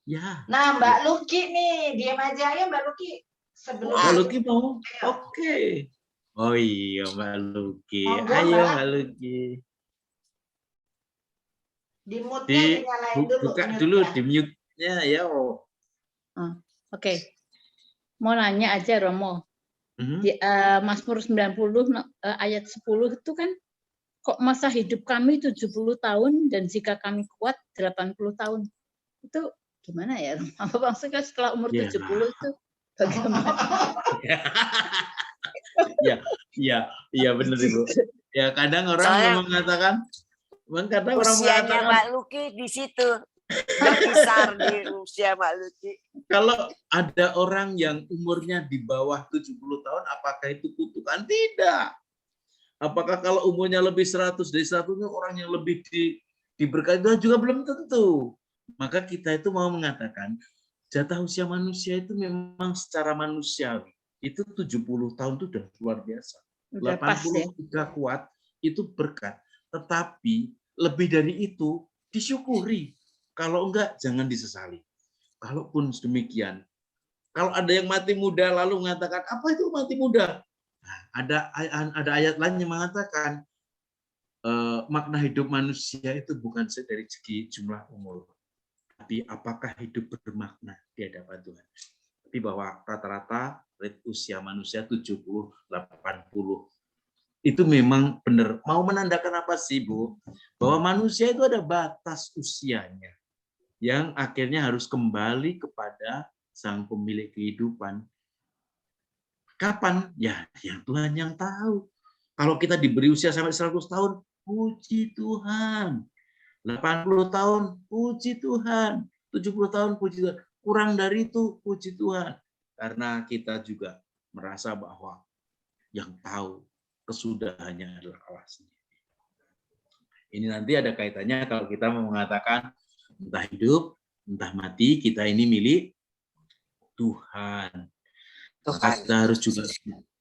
Ya. Nah, Mbak Luki nih, diam aja ya Mbak Luki. Sebelum Mbak Luki mau? Oke. Oh iya Mbak Luki. Ayo Mbak Luki. Di mute-nya dinyalain dulu. Buka dulu di mute-nya ya. Oke. Mau nanya aja Romo. Di Mazmur 90 ayat 10 itu kan kok masa hidup kami 70 tahun dan jika kami kuat 80 tahun. Itu gimana ya? Apa maksudnya setelah umur 70 itu bagaimana? Iya benar Ibu. Ya kadang orang mengatakan usianya Mbak Luki di situ. Besar di usia Mbak Luki. Kalau ada orang yang umurnya di bawah 70 tahun, apakah itu kutukan? Tidak. Apakah kalau umurnya lebih 100 dari 100 orang yang lebih diberkati juga belum tentu. Maka kita itu mau mengatakan jatah usia manusia itu memang secara manusiawi itu 70 tahun itu sudah luar biasa. 80 kuat itu berkat. Tetapi lebih dari itu disyukuri. Kalau enggak, jangan disesali. Kalaupun demikian, kalau ada yang mati muda lalu mengatakan, apa itu mati muda? Nah, ada ayat lain yang mengatakan, makna hidup manusia itu bukan dari segi jumlah umur, tapi apakah hidup bermakna di hadapan Tuhan. Tapi bahwa rata-rata rate usia manusia 70-80. Itu memang benar. Mau menandakan apa sih, Bu? Bahwa manusia itu ada batas usianya yang akhirnya harus kembali kepada Sang Pemilik kehidupan. Kapan? Ya, yang Tuhan yang tahu. Kalau kita diberi usia sampai 100 tahun, puji Tuhan. 80 tahun, puji Tuhan. 70 tahun, puji Tuhan. Kurang dari itu, puji Tuhan. Karena kita juga merasa bahwa yang tahu kesudahannya adalah Allah sendiri. Ini nanti ada kaitannya kalau kita mau mengatakan entah hidup, entah mati, kita ini milik Tuhan. Kita harus juga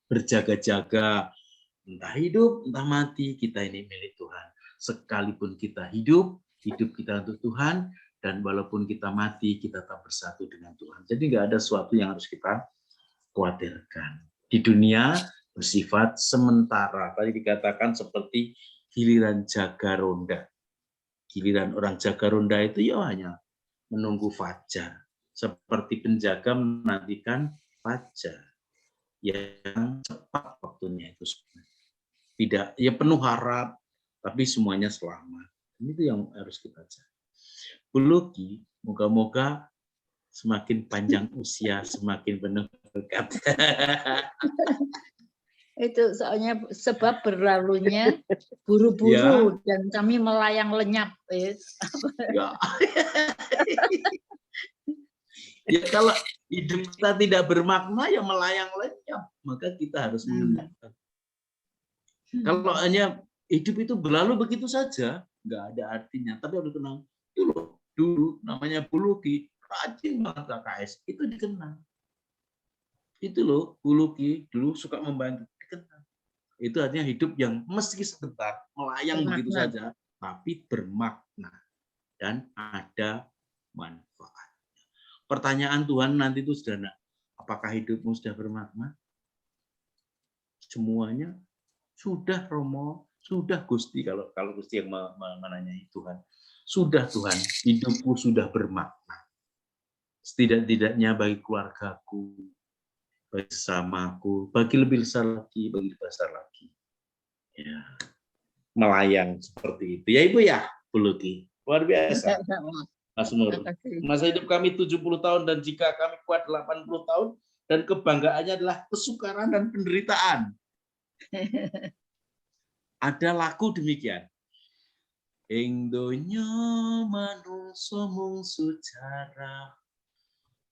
berjaga-jaga. Entah hidup, entah mati, kita ini milik Tuhan. Sekalipun kita hidup kita untuk Tuhan, dan walaupun kita mati, kita tetap bersatu dengan Tuhan. Jadi nggak ada sesuatu yang harus kita khawatirkan. Di dunia bersifat sementara. Tadi dikatakan seperti giliran jaga ronda. Giliran orang jaga ronda itu ya hanya menunggu fajar. Seperti penjaga menantikan fajar yang cepat waktunya itu. Tidak, ya penuh harap, tapi semuanya selamat. Itu yang harus kita cari. Bu Luki, moga-moga semakin panjang usia, semakin penuh berkat. Itu soalnya sebab berlalunya buru-buru dan kami melayang lenyap. Ya. Ya kalau hidup kita tidak bermakna, ya melayang lenyap. Maka kita harus mengenal. Kalau hanya hidup itu berlalu begitu saja, nggak ada artinya. Tapi harus kenal. Dulu namanya Bu Luki, rajin banget KKS, itu dikenal. Itu loh, Bu Luki dulu suka membantu, dikenal. Itu artinya hidup yang meski sebentar, melayang begitu saja, tapi bermakna dan ada manfaat. Pertanyaan Tuhan nanti itu sederhana, apakah hidupmu sudah bermakna? Semuanya sudah, Romo, sudah Gusti, kalau Gusti yang menanyai Tuhan. Sudah Tuhan, hidupku sudah bermakna. Setidak-tidaknya bagi keluargaku, bagi sesamaku, bagi lebih besar lagi, bagi lebih besar lagi. Ya, melayang seperti itu. Ya Ibu ya, Bu Luki. Luar biasa. Mas Nur. Masa hidup kami 70 tahun dan jika kami kuat 80 tahun dan kebanggaannya adalah kesukaran dan penderitaan. Ada lagu demikian. Ing donya manungsa mung sejarah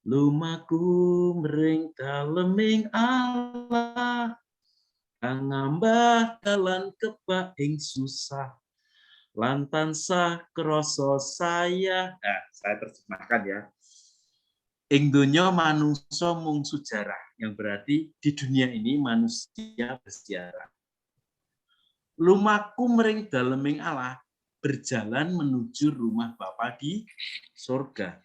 lumaku mring daleming Allah kang ngambah dalan kebak ing susah lan tansah krasa saya. Nah, saya terjemahkan ya. Ing donya manungsa mung sejarah, yang berarti di dunia ini manusia bersejarah. Lumaku mring daleming Allah, berjalan menuju rumah Bapa di surga.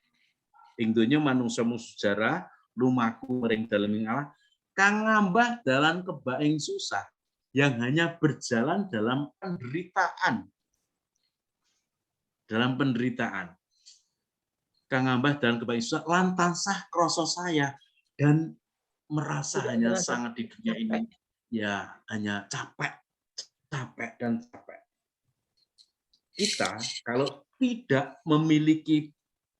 Ing donya manungsa mung sejarah, lumaku mring daleming Allah, kang ngambah dalan kebak ing susah, yang hanya berjalan dalam penderitaan. Dalam penderitaan. Kang ngambah dalan kebak ing susah, lan tansah krasa saya, dan merasa hanya sangat di dunia ini, ya hanya capek dan capek. Kita kalau tidak memiliki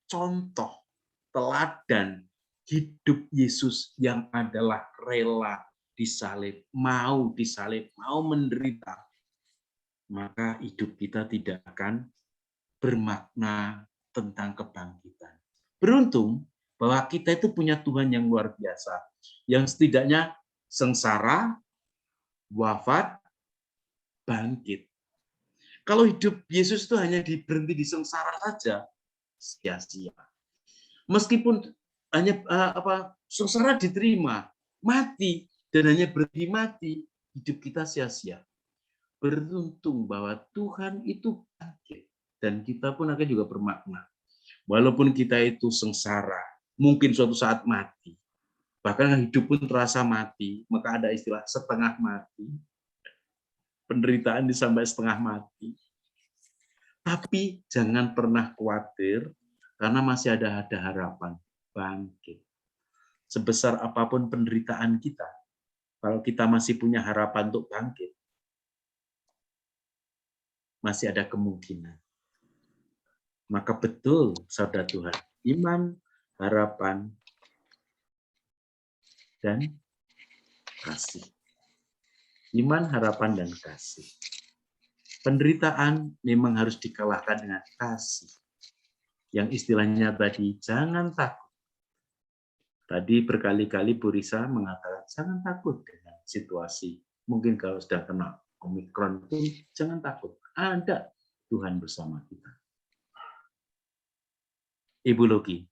contoh teladan hidup Yesus yang adalah rela disalib, mau menderita, maka hidup kita tidak akan bermakna tentang kebangkitan. Beruntung bahwa kita itu punya Tuhan yang luar biasa, yang setidaknya sengsara, wafat, bangkit. Kalau hidup Yesus itu hanya berhenti di sengsara saja, sia-sia. Meskipun hanya sengsara diterima, mati dan hanya berhenti mati, hidup kita sia-sia. Beruntung bahwa Tuhan itu bangkit dan kita pun akan juga bermakna. Walaupun kita itu sengsara, mungkin suatu saat mati, bahkan hidup pun terasa mati, maka ada istilah setengah mati. Penderitaan sampai setengah mati. Tapi jangan pernah khawatir karena masih ada harapan bangkit. sebesar apapun penderitaan kita, kalau kita masih punya harapan untuk bangkit, masih ada kemungkinan. Maka betul, saudara Tuhan, iman, harapan, dan kasih. Iman, harapan, dan kasih. Penderitaan memang harus dikalahkan dengan kasih. Yang istilahnya tadi, jangan takut. Tadi berkali-kali Bu Risa mengatakan, jangan takut dengan situasi. Mungkin kalau sudah kena Omikron pun, jangan takut. Ada Tuhan bersama kita. Ibu Logi,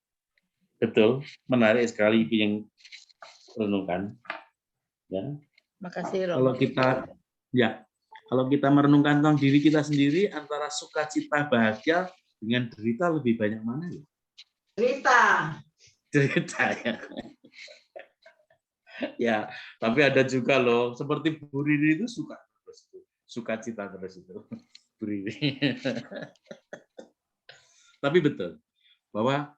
betul, menarik sekali yang renungkan. Ya. Makasih, Kalau kita merenungkan tentang diri kita sendiri, antara sukacita bahagia dengan derita lebih banyak mana ya? Derita ya. Ya, tapi ada juga loh, seperti Bu Riri itu sukacita terus itu. Bu Riri. Tapi betul bahwa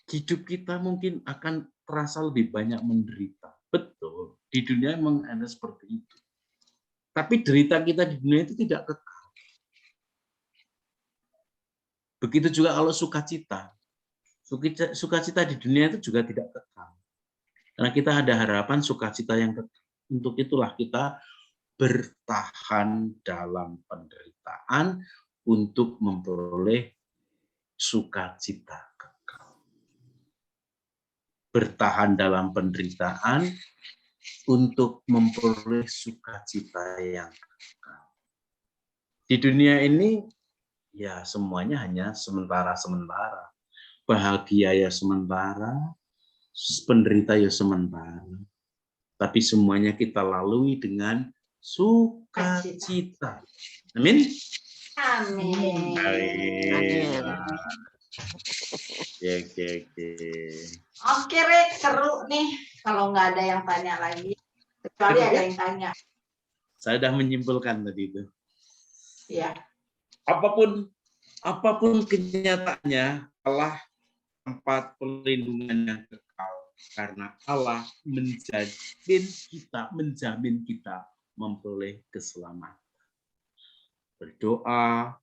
hidup kita mungkin akan terasa lebih banyak menderita. Betul, di dunia memang ada seperti itu. Tapi derita kita di dunia itu tidak kekal. Begitu juga kalau sukacita. Sukacita di dunia itu juga tidak kekal. Karena kita ada harapan sukacita yang kekal. Untuk itulah kita bertahan dalam penderitaan untuk memperoleh sukacita kekal. Bertahan dalam penderitaan untuk memperoleh sukacita yang kekal. Di dunia ini, ya semuanya hanya sementara-sementara. Bahagia ya sementara, penderita ya sementara. Tapi semuanya kita lalui dengan sukacita. Amin. Amin. Amin. Oke, Rek, seru nih. Kalau nggak ada yang tanya lagi, kecuali ada yang tanya. Saya sudah menyimpulkan tadi itu. Ya. Apapun kenyataannya, Allah tempat perlindungan yang kekal. Karena Allah menjamin kita memperoleh keselamatan. Berdoa,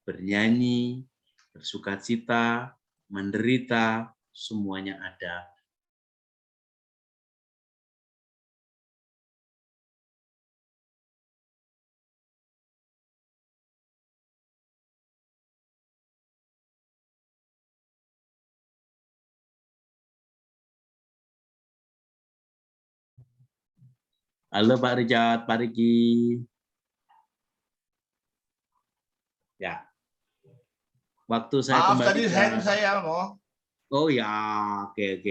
bernyanyi, bersukacita, menderita, semuanya ada. Halo Pak Richard, Pak Riki. Ya. Waktu saya Maaf, kembali tadi hang saya mau. Oh ya, oke.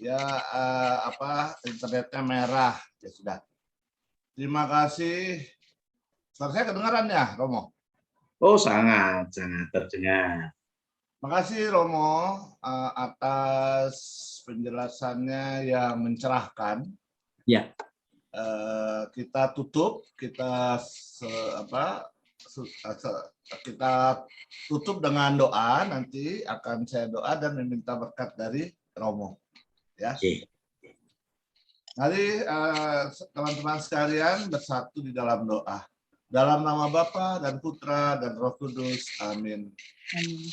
Ya, internetnya merah. Ya sudah. Terima kasih. Suara saya kedengaran ya, Romo? Oh, sangat terdengar. Makasih Romo atas penjelasannya yang mencerahkan. Ya. Kita tutup, kita tutup dengan doa. Nanti akan saya doa dan meminta berkat dari Romo. Ya. Okay. Mari teman-teman sekalian bersatu di dalam doa. Dalam nama Bapa dan Putra dan Roh Kudus. Amin. Amin.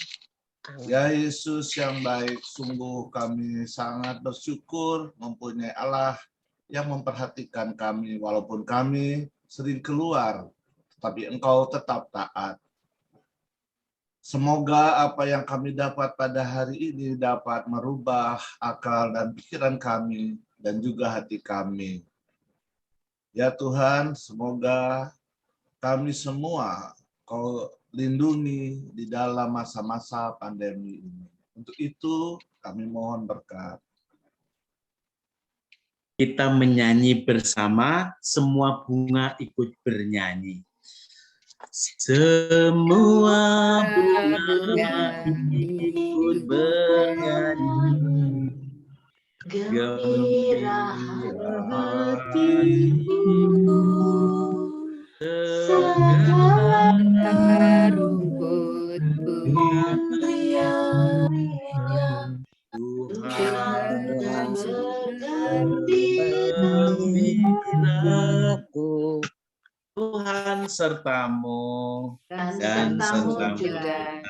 Ya Yesus yang baik, sungguh kami sangat bersyukur mempunyai Allah yang memperhatikan kami, walaupun kami sering keluar, tapi Engkau tetap taat. Semoga apa yang kami dapat pada hari ini dapat merubah akal dan pikiran kami, dan juga hati kami. Ya Tuhan, semoga kami semua Kau lindungi di dalam masa-masa pandemi ini. Untuk itu kami mohon berkat. Kita menyanyi bersama, semua bunga ikut bernyanyi. Semua bunga ikut bernyanyi. Gembira hatiku, segala rumput yang pimpinanku, Tuhan sertamu dan sertamu juga.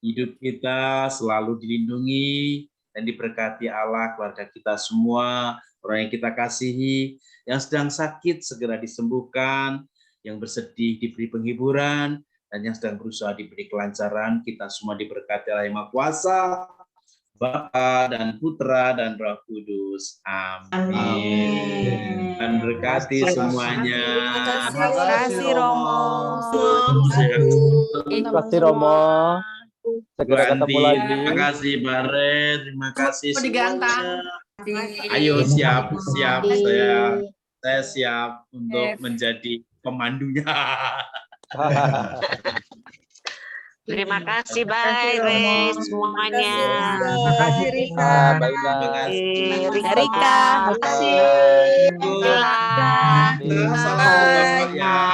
Hidup kita selalu dilindungi dan diberkati Allah, keluarga kita semua, orang yang kita kasihi, yang sedang sakit segera disembuhkan, yang bersedih diberi penghiburan, dan yang sedang berusaha diberi kelancaran. Kita semua diberkati oleh Yang Maha Kuasa, Bapa dan Putra dan Roh Kudus. Amin. Dan berkati semuanya. Terima kasih Romo. Terima kasih Romo. Segera ketemu lagi. Terima kasih Bare, terima kasih semuanya. Digantar. Ayo siap saya siap untuk menjadi pemandunya. Terima kasih Bare semuanya. Terima kasih Rika. Rika. Terima kasih. Salam Bapak ya.